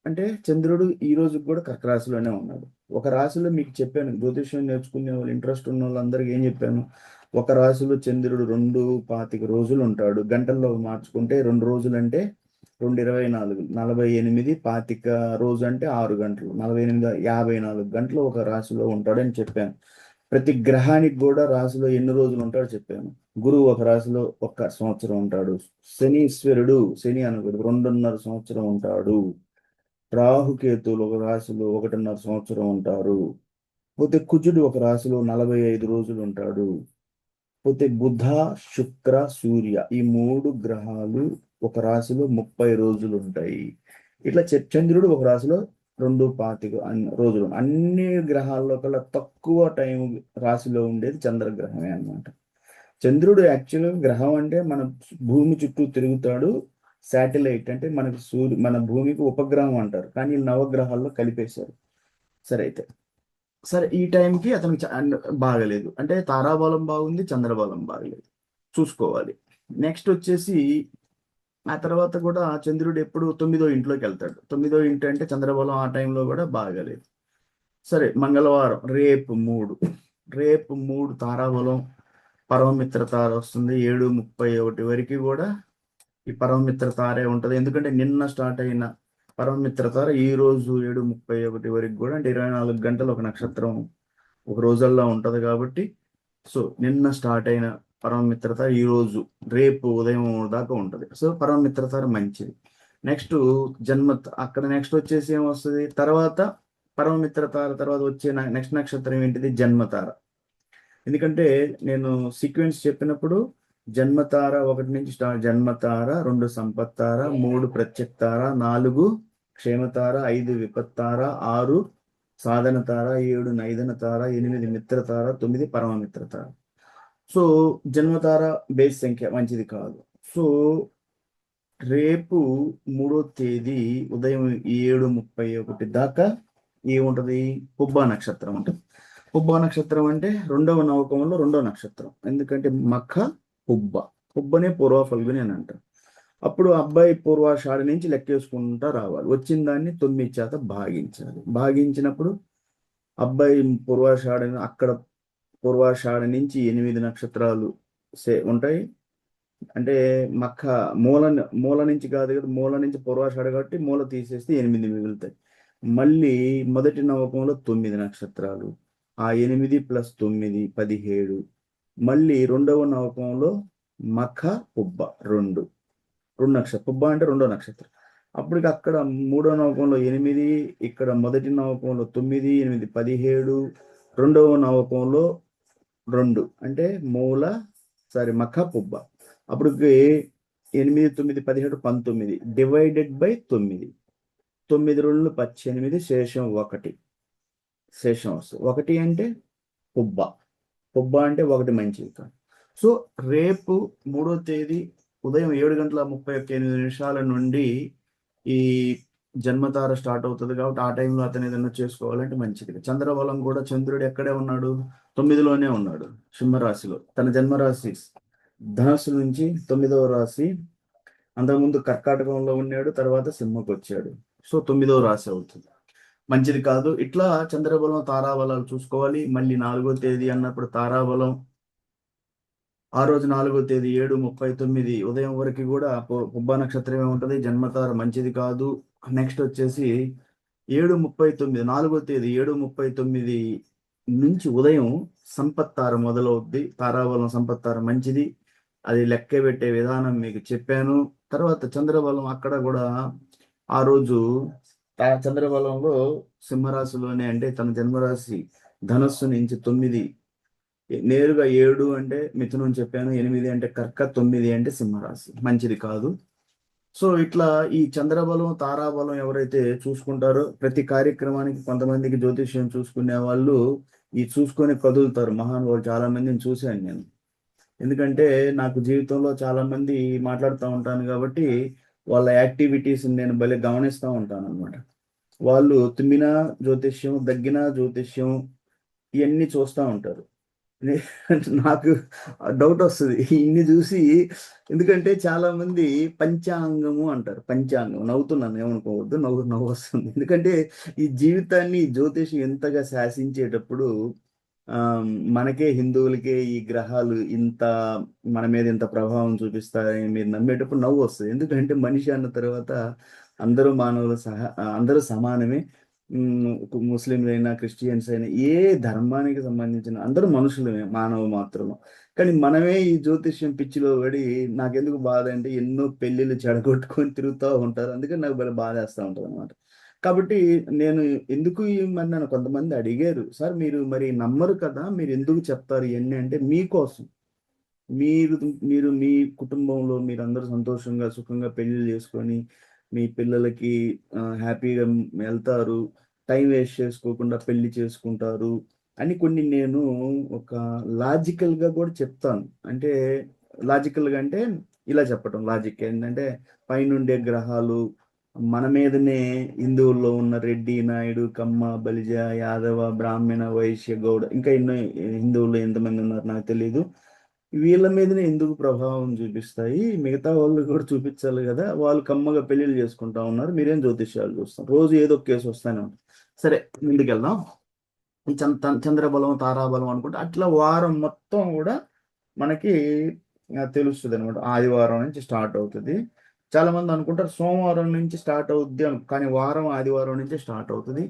అంటే చంద్రుడు ఈ రోజు కూడా కర్కరాశిలోనే ఉన్నాడు. ఒక రాశిలో మీకు చెప్పాను, జ్యోతిష్యం నేర్చుకునే వాళ్ళు, ఇంట్రెస్ట్ ఉన్న వాళ్ళందరికీ ఏం చెప్పాను, ఒక రాశిలో చంద్రుడు 25 రోజులు ఉంటాడు. గంటల్లో మార్చుకుంటే 2 రోజులు అంటే 2, 24, 48, 25 రోజు అంటే 6 గంటలు, 48, 54 గంటలు ఒక రాశిలో ఉంటాడని చెప్పాను. ప్రతి గ్రహానికి కూడా రాశిలో ఎన్ని రోజులు ఉంటాడో చెప్పాను. గురువు ఒక రాశిలో 1 సంవత్సరం ఉంటాడు. శని అనుకోడు 2.5 సంవత్సరం ఉంటాడు. రాహుకేతువులు ఒక రాశిలో 1.5 సంవత్సరం ఉంటారు. పోతే కుజుడు ఒక రాశిలో 45 రోజులు ఉంటాడు. పోతే బుధ, శుక్ర, సూర్య ఈ 3 గ్రహాలు ఒక రాశిలో 30 రోజులు ఉంటాయి. ఇట్లా చంద్రుడు ఒక రాశిలో 25 రోజులు. అన్ని గ్రహాల్లో కల్లా తక్కువ టైం రాశిలో ఉండేది చంద్రగ్రహమే అన్నమాట. చంద్రుడు యాక్చువల్గా గ్రహం అంటే మన భూమి చుట్టూ తిరుగుతాడు. శాటిలైట్ అంటే మనకు మన భూమికి ఉపగ్రహం అంటారు, కానీ నవగ్రహాల్లో కలిపేశారు. సరే ఈ టైంకి అతనికి బాగలేదు. అంటే తారాబలం బాగుంది, చంద్రబలం బాగలేదు, చూసుకోవాలి. నెక్స్ట్ వచ్చేసి ఆ తర్వాత కూడా చంద్రుడు ఎప్పుడు 9వ ఇంట్లోకి వెళ్తాడు. 9వ ఇంటి అంటే చంద్రబలం ఆ టైంలో కూడా బాగలేదు. సరే మంగళవారం రేపు 3 తారాబలం పరమమిత్ర తార వస్తుంది. 7:31 వరకు కూడా ఈ పరమమిత్ర తారే ఉంటుంది. ఎందుకంటే నిన్న స్టార్ట్ అయిన పరమమిత్ర తార ఈ రోజు 7:31 వరకు కూడా, అంటే 24 గంటలు ఒక నక్షత్రం ఒక రోజుల్లో ఉంటుంది కాబట్టి. సో నిన్న స్టార్ట్ అయిన పరమమిత్ర తార ఈ రోజు రేపు ఉదయం దాకా ఉంటుంది. సో పరమమిత్ర తార మంచిది. నెక్స్ట్ అక్కడ నెక్స్ట్ వచ్చేసి ఏమొస్తుంది, తర్వాత పరమమిత్ర తార తర్వాత వచ్చే నెక్స్ట్ నక్షత్రం ఏంటిది, జన్మతార. ఎందుకంటే నేను సీక్వెన్స్ చెప్పినప్పుడు జన్మతార 1 నుంచి స్టార్ట్, జన్మతార 2 సంపత్తార, 3 ప్రత్యక్తార, 4 క్షేమతార, 5 విపత్తార, 6 సాధన తార, 7 నైదన తార, 8 మిత్రతార, 9 పరమమిత్రతార. సో జన్మతార బేస్ సంఖ్య మంచిది కాదు. సో రేపు 3వ తేదీ ఉదయం 7:31 దాకా ఏముంటది, పుబ్బా నక్షత్రం ఉంటుంది. పుబ్బా నక్షత్రం అంటే 2వ నవకంలో 2వ నక్షత్రం. ఎందుకంటే మఖ పుబ్బనే పూర్వ ఫల్గుని అని అంటారు. అప్పుడు అబ్బాయి పూర్వాషాఢ నుంచి లెక్కేసుకుంటా రావాలి. వచ్చిన దాన్ని 9 చేత భాగించాలి. భాగించినప్పుడు అబ్బాయి అక్కడ పూర్వాషాఢ నుంచి 8 నక్షత్రాలు ఉంటాయి. అంటే మఖ మూల నుంచి కాదు కదా, మూల నుంచి పూర్వాషాఢ కాబట్టి మూల తీసేస్తే 8 మిగులుతాయి. మళ్ళీ మొదటి నవకంలో 9 నక్షత్రాలు, ఆ 8 + 9 17. మళ్ళీ 2వ నవకంలో మఖ పుబ్బ 2 నక్షత్రం. పుబ్బ అంటే 2వ నక్షత్రం. అప్పటికి అక్కడ 3వ నవకంలో 8, ఇక్కడ మొదటి నవకంలో 9, 8, 17. 2వ నవకంలో 2 అంటే మఖ పుబ్బ. అప్పటికి 8, 9, 17, 19 డివైడెడ్ బై 9. 9 2 18, శేషం 1. శేషం వస్తుంది 1 అంటే పుబ్బ అంటే 1 మంచిది కాదు. సో రేపు 3వ తేదీ ఉదయం 7:31 నుండి ఈ జన్మతార స్టార్ట్ అవుతుంది కాబట్టి ఆ టైంలో అతను ఏదైనా చేసుకోవాలంటే మంచిది. చంద్రబలం కూడా చంద్రుడు ఎక్కడే ఉన్నాడు, 9లోనే ఉన్నాడు, సింహరాశిలో. తన జన్మరాశి ధనస్సు నుంచి 9వ రాశి, అంతకుముందు కర్కాటకంలో ఉన్నాడు, తర్వాత సింహకు వచ్చాడు. సో 9వ రాశి అవుతుంది, మంచిది కాదు. ఇట్లా చంద్రబలం తారాబలాలు చూసుకోవాలి. మళ్ళీ 4వ తేదీ అన్నప్పుడు తారాబలం ఆ రోజు 4వ తేదీ 7:39 ఉదయం వరకు కూడా పుబ్బ నక్షత్రమే ఉంటుంది, జన్మతార మంచిది కాదు. నెక్స్ట్ వచ్చేసి 7:39 4వ తేదీ 7:39 నుంచి ఉదయం సంపత్తార మొదలవుద్ది. తారాబలం సంపత్తార మంచిది, అది లెక్క పెట్టే విధానం మీకు చెప్పాను. తర్వాత చంద్రబలం అక్కడ కూడా ఆ రోజు చంద్రబలంలో సింహరాశిలోనే, అంటే తన జన్మరాశి ధనస్సు నుంచి 9 నేరుగా 7 అంటే మిథునం చెప్పాను, 8 అంటే కర్క, 9 అంటే సింహరాశి, మంచిది కాదు. సో ఇట్లా ఈ చంద్రబలం తారాబలం ఎవరైతే చూసుకుంటారో ప్రతి కార్యక్రమానికి కొంతమందికి జ్యోతిష్యం చూసుకునే వాళ్ళు ఈ చూసుకొని కదులుతారు. మహానుభావులు చాలా మందిని చూశాను నేను, ఎందుకంటే నాకు జీవితంలో చాలా మంది మాట్లాడుతూ ఉంటాను కాబట్టి వాళ్ళ యాక్టివిటీస్ నేను భలే గమనిస్తూ ఉంటాను అనమాట. వాళ్ళు తుమ్మిన జ్యోతిష్యం, దగ్గిన జ్యోతిష్యం, ఇవన్నీ చూస్తూ ఉంటారు. నాకు డౌట్ వస్తుంది ఇన్ని చూసి. ఎందుకంటే చాలా మంది పంచాంగము అంటారు, పంచాంగం. నవ్వుతున్నాను, ఏమనుకోవద్దు, నవ్వు వస్తుంది. ఎందుకంటే ఈ జీవితాన్ని జ్యోతిషం ఎంతగా శాసించేటప్పుడు ఆ మనకే హిందువులకే ఈ గ్రహాలు ఇంత మన మీద ఇంత ప్రభావం చూపిస్తారని మీరు నమ్మేటప్పుడు నవ్వు వస్తుంది. ఎందుకంటే మనిషి అన్న తర్వాత అందరూ మానవులు అందరూ సమానమే. ముస్లింలైనా క్రిస్టియన్స్ అయినా ఏ ధర్మానికి సంబంధించిన అందరూ మనుషులమే, మానవ మాత్రమే. కానీ మనమే ఈ జ్యోతిష్యం పిచ్చిలో పడి, నాకెందుకు బాధ అంటే ఎన్నో పెళ్ళిళ్ళు చెడగొట్టుకొని తిరుగుతూ ఉంటారు. అందుకని నాకు బాగా బాధ వేస్తూ ఉంటుంది అనమాట. కాబట్టి నేను ఎందుకు మరి నన్ను కొంతమంది అడిగారు, సార్ మీరు మరి నమ్మరు కదా, మీరు ఎందుకు చెప్తారు ఇవన్నీ అంటే, మీకోసం. మీరు మీరు మీ కుటుంబంలో మీరందరూ సంతోషంగా సుఖంగా పెళ్లి చేసుకొని మీ పిల్లలకి హ్యాపీగా వెళ్తారు, టైం వేస్ట్ చేసుకోకుండా పెళ్లి చేసుకుంటారు అని కొన్ని నేను ఒక లాజికల్గా కూడా చెప్తాను. అంటే లాజికల్గా అంటే ఇలా చెప్పటం, లాజిక్ ఏంటంటే పైనుండే గ్రహాలు మన మీదనే, హిందువుల్లో ఉన్న రెడ్డి, నాయుడు, కమ్మ, బలిజ, యాదవ, బ్రాహ్మణ, వైశ్య, గౌడ, ఇంకా ఎన్నో హిందువుల్లో ఎంతమంది ఉన్నారు నాకు తెలీదు, వీళ్ళ మీదనే ఎందుకు ప్రభావం చూపిస్తాయి, మిగతా వాళ్ళు కూడా చూపించాలి కదా. వాళ్ళు కమ్మగా పెళ్లిళ్ళు చేసుకుంటా ఉన్నారు, మీరేం జ్యోతిష్యాలు చూస్తారు, రోజు ఏదో ఒక కేసు వస్తానే ఉంటుంది. సరే ముందుకెళ్దాం. ఈ చంద్రబలం తారాబలం అనుకుంటే అట్లా వారం మొత్తం కూడా మనకి తెలుస్తుంది అనమాట. ఆదివారం నుంచి స్టార్ట్ అవుతుంది. చాలా మంది అనుకుంటారు సోమవారం నుంచి స్టార్ట్ అవుద్ది కానీ వారం ఆదివారం నుంచి స్టార్ట్ అవుతుంది.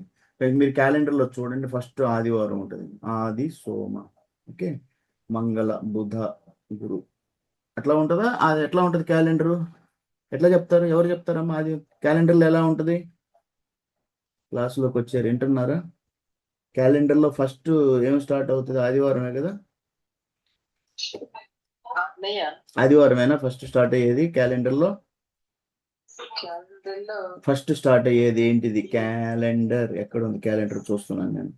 మీరు క్యాలెండర్లో చూడండి, ఫస్ట్ ఆదివారం ఉంటుంది, ఆది సోమ, ఓకే, మంగళ బుధ గురు, అట్లా ఉంటుందా? అది ఎట్లా ఉంటుంది క్యాలెండరు? ఎట్లా చెప్తారు, ఎవరు చెప్తారమ్మా? అది క్యాలెండర్లో ఎలా ఉంటుంది? క్లాసులోకి వచ్చారు, వింటున్నారా? క్యాలెండర్లో ఫస్ట్ ఏం స్టార్ట్ అవుతుంది? ఆదివారమే కదా? ఆదివారమేనా ఫస్ట్ స్టార్ట్ అయ్యేది క్యాలెండర్లో? ఫస్ట్ స్టార్ట్ అయ్యేది ఏంటిది? క్యాలెండర్ ఎక్కడ ఉంది? క్యాలెండర్ చూస్తున్నాను నేను.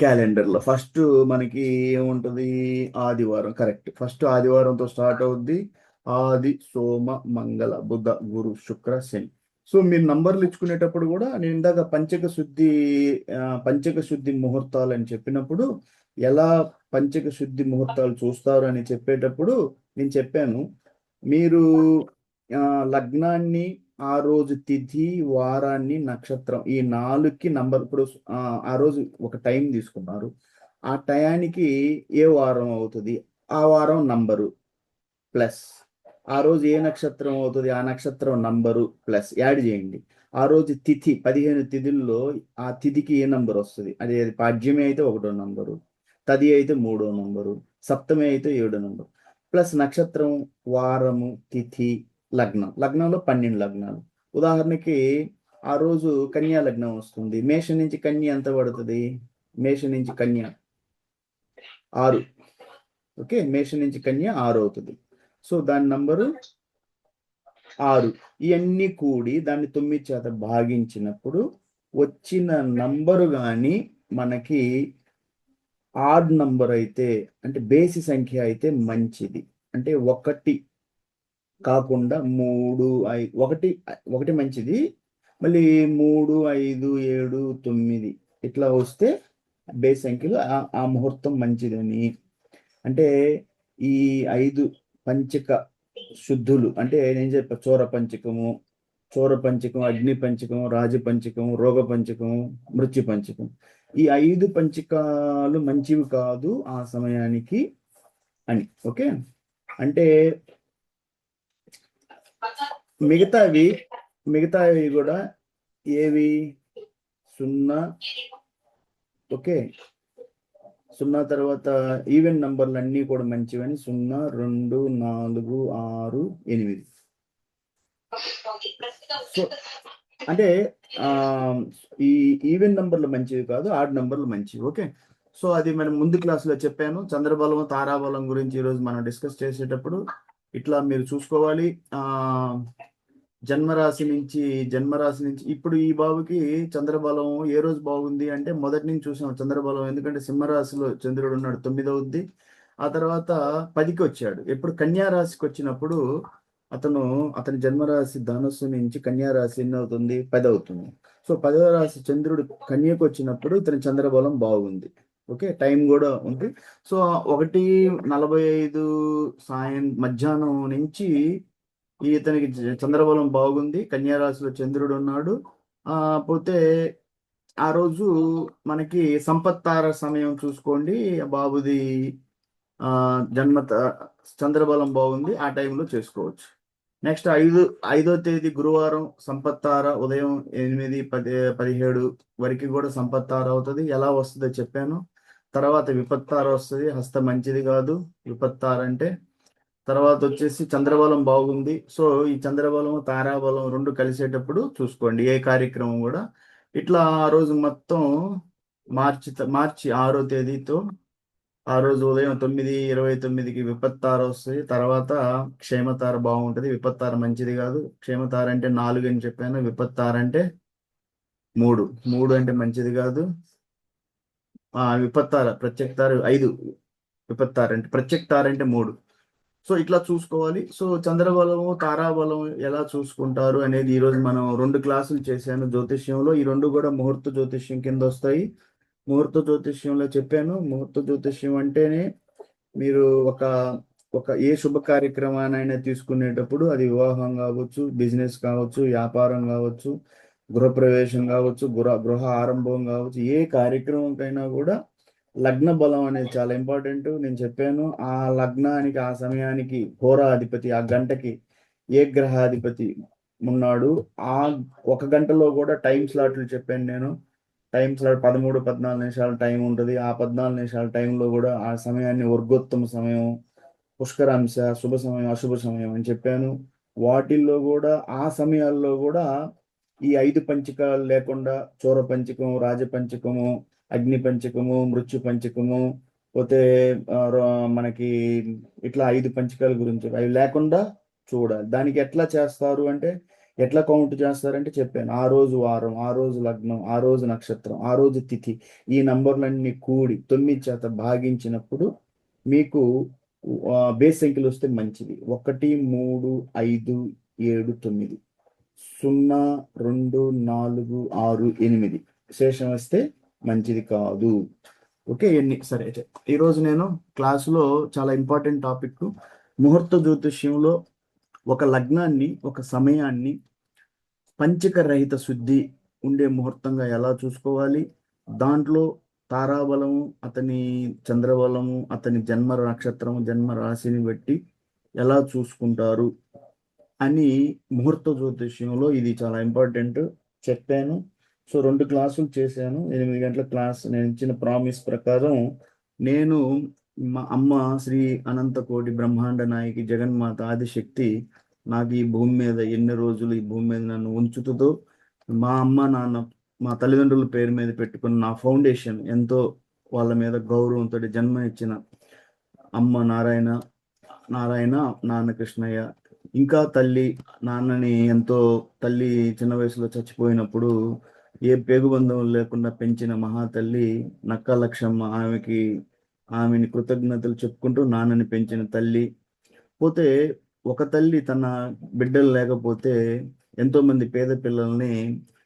క్యాలెండర్లో ఫస్ట్ మనకి ఏముంటుంది? ఆదివారం, కరెక్ట్. ఫస్ట్ ఆదివారంతో స్టార్ట్ అవుద్ది. ఆది సోమ మంగళ బుధ గురు శుక్ర శని. సో మీరు నంబర్లు ఇచ్చుకునేటప్పుడు కూడా నేను ఇందాక పంచక శుద్ధి ముహూర్తాలు అని చెప్పినప్పుడు, ఎలా పంచక శుద్ధి ముహూర్తాలు చూస్తారు అని చెప్పేటప్పుడు నేను చెప్పాను, మీరు లగ్నాన్ని, ఆ రోజు తిథి, వారాన్ని, నక్షత్రం, ఈ 4కి నంబర్. ఇప్పుడు ఆ రోజు ఒక టైం తీసుకున్నారు, ఆ టయానికి ఏ వారం అవుతుంది, ఆ వారం నంబరు ప్లస్ ఆ రోజు ఏ నక్షత్రం అవుతుంది, ఆ నక్షత్రం నంబరు ప్లస్ యాడ్ చేయండి. ఆ రోజు తిథి 15 తిథుల్లో ఆ తిథికి ఏ నంబర్ వస్తుంది, అదే పాడ్యమి అయితే 1వ నంబరు, తది అయితే 3వ నంబరు, సప్తమి అయితే 7వ నంబరు, ప్లస్ నక్షత్రం, వారము, తిథి, లగ్నంలో 12 లగ్నాలు. ఉదాహరణకి ఆ రోజు కన్యా లగ్నం వస్తుంది, మేషం నుంచి కన్య ఎంత పడుతుంది? మేషం నుంచి కన్య 6, ఓకే, మేషం నుంచి కన్య 6 అవుతుంది. సో దాని నంబరు 6. ఇవన్నీ కూడి దాన్ని 9 చేత భాగించినప్పుడు వచ్చిన నంబరు కానీ మనకి ఆడ్ నంబర్ అయితే అంటే బేసి సంఖ్య అయితే మంచిది. అంటే ఒకటి కాకుండా మూడు ఒకటి ఒకటి మంచిది. మళ్ళీ 3, 5, 7, 9 ఇట్లా వస్తే బేస్ సంఖ్యలు ఆ ముహూర్తం మంచిదని. అంటే ఈ 5 పంచక శుద్ధులు అంటే నేను చెప్ప చోర పంచకం, అగ్ని పంచకం, రాజ పంచకం, రోగ పంచకం, మృత్యు పంచకం. ఈ 5 పంచకాలు మంచివి కాదు ఆ సమయానికి అని. ఓకే. అంటే మిగతావి మిగతావి కూడా ఏవి 0. ఓకే. 0 తర్వాత ఈవెన్ నంబర్లు అన్నీ కూడా మంచివని 0, 2, 4, 6, 8. సో అంటే ఈ ఈవెన్ నంబర్లు మంచివి కాదు, ఆడ్ నంబర్లు మంచివి. ఓకే. సో అది మనం ముందు క్లాసులో చెప్పాను. చంద్రబలం తారాబలం గురించి ఈరోజు మనం డిస్కస్ చేసేటప్పుడు ఇట్లా మీరు చూసుకోవాలి. జన్మరాశి నుంచి ఇప్పుడు ఈ బాబుకి చంద్రబలం ఏ రోజు బాగుంది అంటే మొదటి నుంచి చూసాం చంద్రబలం. ఎందుకంటే సింహరాశిలో చంద్రుడు ఉన్నాడు, 9వ. ఆ తర్వాత 10కి వచ్చాడు. ఎప్పుడు కన్యా రాశికి వచ్చినప్పుడు అతని జన్మరాశి ధనుస్సు నుంచి కన్యా రాశి ఎన్ని అవుతుంది? 10 అవుతుంది. సో 10వ రాశి చంద్రుడు కన్యకు వచ్చినప్పుడు ఇతని చంద్రబలం బాగుంది. ఓకే. టైం కూడా ఉంది. సో 1:45 మధ్యాహ్నం నుంచి ఇతనికి చంద్రబలం బాగుంది. కన్యా రాశిలో చంద్రుడు ఉన్నాడు. పోతే ఆ రోజు మనకి సంపత్తార సమయం చూసుకోండి. బాబుది జన్మ చంద్రబలం బాగుంది, ఆ టైంలో చేసుకోవచ్చు. నెక్స్ట్ 5వ తేదీ గురువారం సంపత్తార ఉదయం 8, 10, 17 వరకు కూడా సంపత్తార అవుతుంది. ఎలా వస్తుందో చెప్పాను. తర్వాత విపత్తార వస్తుంది. హస్త మంచిది కాదు విపత్తార అంటే. తర్వాత వచ్చేసి చంద్రబలం బాగుంది. సో ఈ చంద్రబలం తారాబలం రెండు కలిసేటప్పుడు చూసుకోండి ఏ కార్యక్రమం కూడా. ఇట్లా ఆ రోజు మొత్తం మార్చి 6వ తేదీతో ఆ రోజు ఉదయం 9:29కి విపత్తార వస్తుంది. తర్వాత క్షేమతార బాగుంటుంది. విపత్తార మంచిది కాదు. క్షేమతార అంటే 4 అని చెప్పాను. విపత్తార అంటే 3 అంటే మంచిది కాదు. విపత్తార ప్రత్యక్తార 5. విపత్తార అంటే ప్రత్యక్తార అంటే 3. సో ఇట్లా చూసుకోవాలి. సో చంద్రబలము తారాబలం ఎలా చూసుకుంటారు అనేది ఈరోజు మనం 2 క్లాసులు చేశాను జ్యోతిష్యంలో. ఈ 2 కూడా ముహూర్త జ్యోతిష్యం కింద వస్తాయి. ముహూర్త జ్యోతిష్యంలో చెప్పాను. ముహూర్త జ్యోతిష్యం అంటేనే మీరు ఒక ఒక ఏ శుభ కార్యక్రమానైనా తీసుకునేటప్పుడు అది వివాహం కావచ్చు, బిజినెస్ కావచ్చు, వ్యాపారం కావచ్చు, గృహప్రవేశం కావచ్చు, గృహ ఆరంభం కావచ్చు, ఏ కార్యక్రమంకైనా కూడా లగ్న బలం అనేది చాలా ఇంపార్టెంట్. నేను చెప్పాను ఆ లగ్నానికి ఆ సమయానికి హోరాధిపతి ఆ గంటకి ఏ గ్రహాధిపతి ఉన్నాడు. ఆ ఒక గంటలో కూడా టైం స్లాట్లు చెప్పాను నేను. టైం స్లాట్ 13, 14 నిమిషాల టైం ఉంటుంది. ఆ 14 నిమిషాల టైంలో కూడా ఆ సమయాన్ని వర్గోత్తమ సమయం, పుష్కరాంశ, శుభ సమయం, అశుభ సమయం అని చెప్పాను. వాటిల్లో కూడా ఆ సమయాల్లో కూడా ఈ 5 పంచకాలు లేకుండా చోర పంచకము, రాజ పంచకము, అగ్ని పంచకము, మృత్యు పంచకము, పోతే మనకి ఇట్లా 5 పంచకాల గురించి అవి లేకుండా చూడాలి. దానికి ఎట్లా చేస్తారు అంటే ఎట్లా కౌంట్ చేస్తారంటే చెప్పాను. ఆ రోజు వారం, ఆ రోజు లగ్నం, ఆ రోజు నక్షత్రం, ఆ రోజు తిథి, ఈ నంబర్లన్నీ కూడి 9 చేత భాగించినప్పుడు మీకు బేస్ సంఖ్యలు వస్తే మంచిది. 1, 3, 5, 7, 9, 0, 2, 4, 6, 8 శేషం వస్తే మంచిది కాదు. ఓకే. సరే అయితే ఈరోజు నేను క్లాసులో చాలా ఇంపార్టెంట్ టాపిక్ ముహూర్త జ్యోతిష్యంలో ఒక లగ్నాన్ని ఒక సమయాన్ని పంచక రహిత శుద్ధి ఉండే ముహూర్తంగా ఎలా చూసుకోవాలి, దాంట్లో తారాబలము అతని చంద్రబలము అతని జన్మ నక్షత్రం జన్మ రాశిని బట్టి ఎలా చూసుకుంటారు అని ముహూర్త జ్యోతిష్యంలో ఇది చాలా ఇంపార్టెంట్ చెప్పాను. సో 2 క్లాసులు చేశాను. 8 గంటల క్లాస్ నేను ఇచ్చిన ప్రామిస్ ప్రకారం నేను మా అమ్మ శ్రీ అనంతకోటి బ్రహ్మాండ నాయకి జగన్మాత ఆదిశక్తి నాకు ఈ భూమి మీద ఎన్ని రోజులు ఈ భూమి మీద నన్ను ఉంచుతుందో, మా అమ్మ నాన్న మా తల్లిదండ్రుల పేరు మీద పెట్టుకున్న నా ఫౌండేషన్ ఎంతో వాళ్ళ మీద గౌరవంతో జన్మనిచ్చిన అమ్మ నారాయణ, నాన్న కృష్ణయ్య, ఇంకా నాన్నని ఎంతో తల్లి చిన్న వయసులో చచ్చిపోయినప్పుడు ఏ పేగుబంధం లేకుండా పెంచిన మహాతల్లి నక్కా లక్షమ్మ, ఆమెని కృతజ్ఞతలు చెప్పుకుంటూ నాన్నని పెంచిన తల్లి. పోతే ఒక తల్లి తన బిడ్డలు లేకపోతే ఎంతో మంది పేద పిల్లల్ని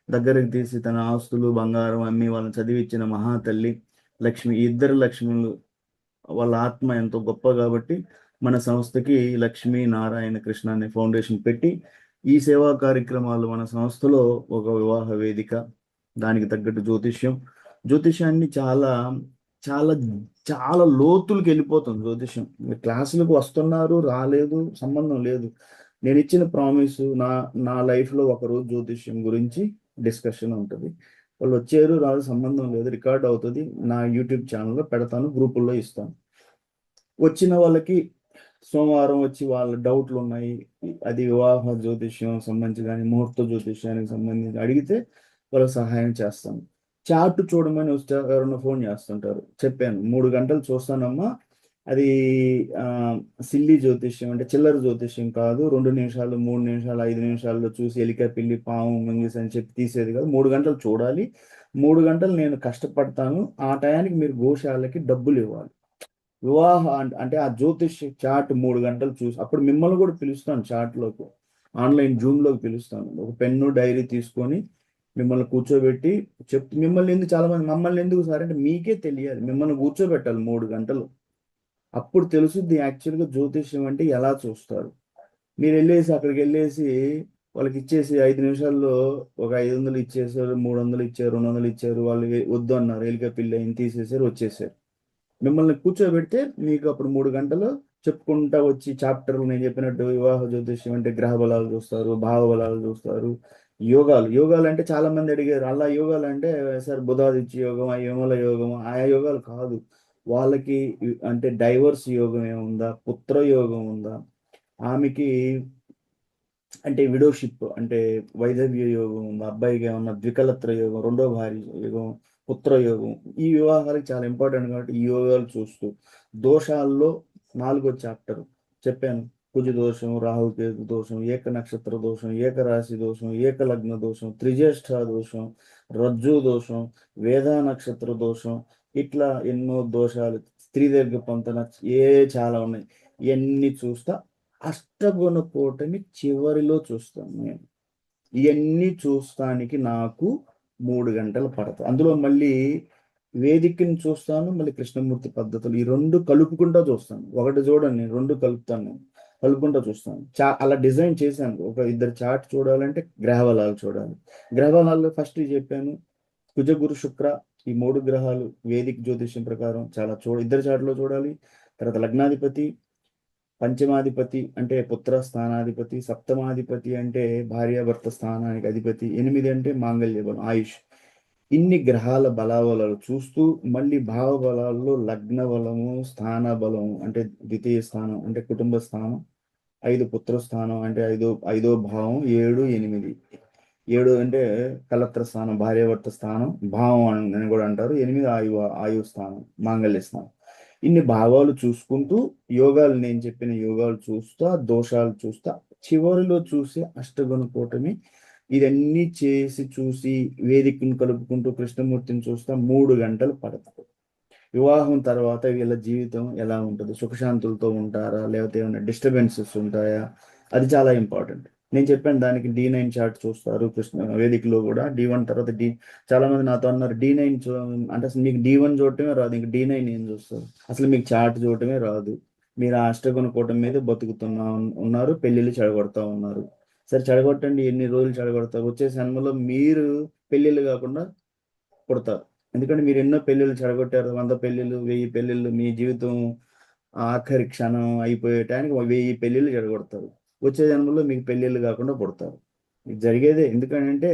దగ్గరికి తీసి తన ఆస్తులు బంగారం అమ్మి వాళ్ళని చదివించిన మహాతల్లి లక్ష్మి. ఈ ఇద్దరు లక్ష్ములు వాళ్ళ ఆత్మ ఎంతో గొప్ప కాబట్టి మన సంస్థకి లక్ష్మీ నారాయణ కృష్ణ అనే ఫౌండేషన్ పెట్టి ఈ సేవా కార్యక్రమాలు మన సంస్థలో ఒక వివాహ వేదిక, దానికి తగ్గట్టు జ్యోతిష్యాన్ని చాలా చాలా చాలా లోతులకు వెళ్ళిపోతుంది జ్యోతిష్యం. మీరు క్లాసులకు వస్తున్నారు, రాలేదు, సంబంధం లేదు. నేను ఇచ్చిన ప్రామిస్, నా లైఫ్లో ఒకరోజు జ్యోతిష్యం గురించి డిస్కషన్ ఉంటుంది. వాళ్ళు వచ్చారు రాదు సంబంధం లేదు, రికార్డ్ అవుతుంది, నా యూట్యూబ్ ఛానల్లో పెడతాను, గ్రూపుల్లో ఇస్తాను. వచ్చిన వాళ్ళకి సోమవారం వచ్చి వాళ్ళ డౌట్లు ఉన్నాయి, అది వివాహ జ్యోతిష్యం సంబంధించి కానీ ముహూర్త జ్యోతిష్యానికి సంబంధించి అడిగితే వాళ్ళకి సహాయం చేస్తాను. చార్ట్ చూడమని వస్తే ఎవరైనా ఫోన్ చేస్తుంటారు, చెప్పాను 3 గంటలు చూస్తానమ్మా, అది సిల్లీ జ్యోతిష్యం అంటే చిల్లర జ్యోతిష్యం కాదు, 2 నిమిషాలు 3 నిమిషాలు 5 నిమిషాల్లో చూసి ఎలిక పిల్లి పాము ముంగిస్ అని చెప్పి తీసేది కాదు, 3 గంటలు చూడాలి, 3 గంటలు నేను కష్టపడతాను, ఆ టయానికి మీరు గోశాలకి డబ్బులు ఇవ్వాలి. వివాహ అంటే ఆ జ్యోతిష్ చాట్ 3 గంటలు చూసి అప్పుడు మిమ్మల్ని కూడా పిలుస్తాను, చాట్లోకి ఆన్లైన్ జూమ్లోకి పిలుస్తాను. ఒక పెన్ను డైరీ తీసుకొని మిమ్మల్ని కూర్చోబెట్టి మిమ్మల్ని ఎందుకు, చాలా మంది మమ్మల్ని ఎందుకు సార్ అంటే మీకే తెలియాలి, మిమ్మల్ని కూర్చోబెట్టాలి 3 గంటలు, అప్పుడు తెలుసుద్ది యాక్చువల్గా జ్యోతిష్యం అంటే ఎలా చూస్తారు. మీరు వెళ్ళేసి అక్కడికి వెళ్ళేసి వాళ్ళకి ఇచ్చేసి 5 నిమిషాల్లో ఒక 500 ఇచ్చేసారు, 300 ఇచ్చారు, 200 ఇచ్చారు, వాళ్ళు వద్దు అన్నారు, ఎలిక పిల్ల ఏం తీసేసారు, వచ్చేసారు. మిమ్మల్ని కూర్చోబెడితే మీకు అప్పుడు 3 గంటలు చెప్పుకుంటా వచ్చి చాప్టర్లు నేను చెప్పినట్టు వివాహ జ్యోతిష్యం అంటే గ్రహ బలాలు చూస్తారు, భావ బలాలు చూస్తారు, యోగాలు అంటే చాలా మంది అడిగారు, అలా యోగాలు అంటే సార్ బుధాదిత్య యోగం, యమల యోగం, ఆయా యోగాలు కాదు. వాళ్ళకి అంటే డైవర్స్ యోగం ఏముందా, పుత్ర యోగం ఉందా, ఆమెకి అంటే విడోషిప్ అంటే వైధవ్య యోగం ఉందా, అబ్బాయికి ఏమన్నా ద్వికలత్ర యోగం, రెండో భార్య యోగం, పుత్ర యోగం, ఈ వివాహాలకు చాలా ఇంపార్టెంట్ కాబట్టి ఈ యోగాలు చూస్తూ దోషాల్లో 4వ చాప్టర్ చెప్పాను. కుజ దోషం, రాహుకేతు దోషం, ఏక నక్షత్ర దోషం, ఏకరాశి దోషం, ఏకలగ్న దోషం, త్రిజ్యేష్ఠ దోషం, రజ్జు దోషం, వేదా నక్షత్ర దోషం, ఇట్లా ఎన్నో దోషాలు, స్త్రీ దీర్ఘ పొంతన, చాలా ఉన్నాయి. ఇవన్నీ చూస్తా. అష్టగుణ కూటమి చివరిలో చూస్తాను నేను. ఇవన్నీ చూస్తానికి నాకు 3 గంటలు పడతాయి. అందులో మళ్ళీ వేదికని చూస్తాను, మళ్ళీ కృష్ణమూర్తి పద్ధతులు ఈ 2 కలుపుకుంటా చూస్తాను. ఒకటి చూడండి, నేను 2 కలుపుతాను, నేను కలుపుకుంటా చూస్తాను. అలా డిజైన్ చేశాను. ఒక ఇద్దరు చార్ట్ చూడాలంటే గ్రహబలాలు చూడాలి. గ్రహబలాల్లో ఫస్ట్ చెప్పాను, కుజ గురు శుక్ర, ఈ 3 గ్రహాలు వేదిక జ్యోతిష్యం ప్రకారం చాలా ఇద్దరు చాట్లో చూడాలి. తర్వాత లగ్నాధిపతి, పంచమాధిపతి అంటే పుత్ర స్థానాధిపతి, సప్తమాధిపతి అంటే భార్యాభర్త స్థానానికి అధిపతి, 8 అంటే మాంగళ్య బలం, ఆయుష్. ఇన్ని గ్రహాల బలాబలాలు చూస్తూ మళ్ళీ భావ బలాల్లో లగ్న బలము, స్థాన బలము అంటే ద్వితీయ స్థానం అంటే కుటుంబ స్థానం, 5 పుత్ర స్థానం అంటే ఐదో భావం, 7, 8. 7 అంటే కలత్ర స్థానం భార్యాభర్త స్థానం, భావం అని కూడా అంటారు. 8 ఆయు స్థానం, మాంగళ్య స్థానం. ఇన్ని భావాలు చూసుకుంటూ యోగాలు, నేను చెప్పిన యోగాలు చూస్తా, దోషాలు చూస్తా, చివరిలో చూసి అష్టగుణ కూటమి ఇదన్నీ చూసి వేదికను కలుపుకుంటూ కృష్ణమూర్తిని చూస్తా 3 గంటలు పడతాయి. వివాహం తర్వాత వీళ్ళ జీవితం ఎలా ఉంటుంది, సుఖశాంతులతో ఉంటారా, లేకపోతే ఏమైనా డిస్టర్బెన్సెస్ ఉంటాయా, అది చాలా ఇంపార్టెంట్. నేను చెప్పాను దానికి D9 చార్ట్ చూస్తారు కృష్ణ వేదికలో కూడా. D1 తర్వాత చాలా మంది నాతో అన్నారు D9 అంటే అసలు మీకు D1 చూడటమే రాదు, ఇంకా D9 ఏం చూస్తారు, అసలు మీకు చార్ట్ చూడటమే రాదు, మీరు ఆ అష్టగుణ కూటమి మీద ఉన్నారు, పెళ్ళిళ్ళు చెడగొడతా ఉన్నారు. సరే చెడగొట్టండి, ఎన్ని రోజులు చెడగొడతారు, వచ్చే జన్మలో మీరు పెళ్ళిళ్ళు కాకుండా పుడతారు. ఎందుకంటే మీరు ఎన్నో పెళ్ళిళ్ళు చెడగొట్టారు, 100 పెళ్ళిళ్ళు, 1000 పెళ్ళిళ్ళు, మీ జీవితం ఆఖరి క్షణం అయిపోయే టైంకి 1000 పెళ్ళిళ్ళు చెడగొడతారు. వచ్చే జన్మలో మీకు పెళ్ళిళ్ళు కాకుండా పుడతారు. ఇది జరిగేదే. ఎందుకంటే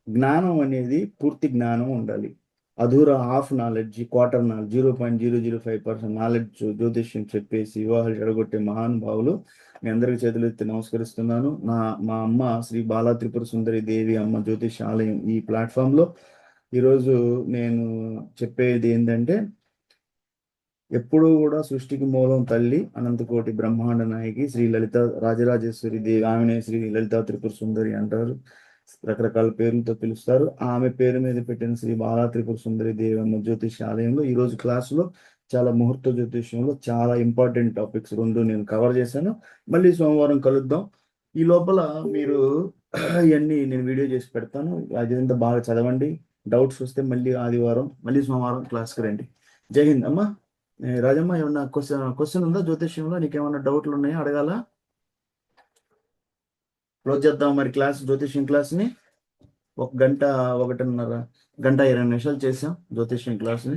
జ్ఞానం అనేది పూర్తి జ్ఞానం ఉండాలి. అధూర half knowledge, quarter knowledge, 0.005% knowledge జ్యోతిష్యం చెప్పేసి వివాహాలు చెడగొట్టే మహానుభావులు మీ అందరికీ చేతులు ఎత్తి నమస్కరిస్తున్నాను. మా అమ్మ శ్రీ బాలా త్రిపుర సుందరి దేవి అమ్మ జ్యోతిష్ ఆలయం ఈ ప్లాట్ఫామ్లో ఈరోజు నేను చెప్పేది ఏంటంటే, ఎప్పుడూ కూడా సృష్టికి మూలం తల్లి అనంతకోటి బ్రహ్మాండ నాయకి శ్రీ లలిత రాజరాజేశ్వరి దేవి, ఆమెనే శ్రీ లలితా త్రిపుర సుందరి అంటారు. రకరకాల పేర్లతో పిలుస్తారు. ఆమె పేరు మీద పెట్టిన శ్రీ బాలా త్రిపుర సుందరి దేవమ్మ జ్యోతిష్యాలయంలో ఈ రోజు క్లాసులో చాలా ముహూర్త జ్యోతిష్యంలో చాలా ఇంపార్టెంట్ టాపిక్స్ రెండు నేను కవర్ చేశాను. మళ్ళీ సోమవారం కలుద్దాం. ఈ లోపల మీరు ఇవన్నీ నేను వీడియో చేసి పెడతాను. అదంతా బాగా చదవండి. డౌట్స్ వస్తే మళ్ళీ ఆదివారం మళ్ళీ సోమవారం క్లాస్కి రండి. జై హింద్ అమ్మా. రాజమ్మ, ఏమన్నా క్వశ్చన్ ఉందా జ్యోతిష్యంలో? నీకేమన్నా డౌట్లు ఉన్నాయా? అడగాల? క్లోజ్ చేద్దాం మరి క్లాస్, జ్యోతిష్యం క్లాస్ని. 1 గంట 1:30 గంట 20 నిమిషాలు చేసాం జ్యోతిష్యం క్లాస్ని.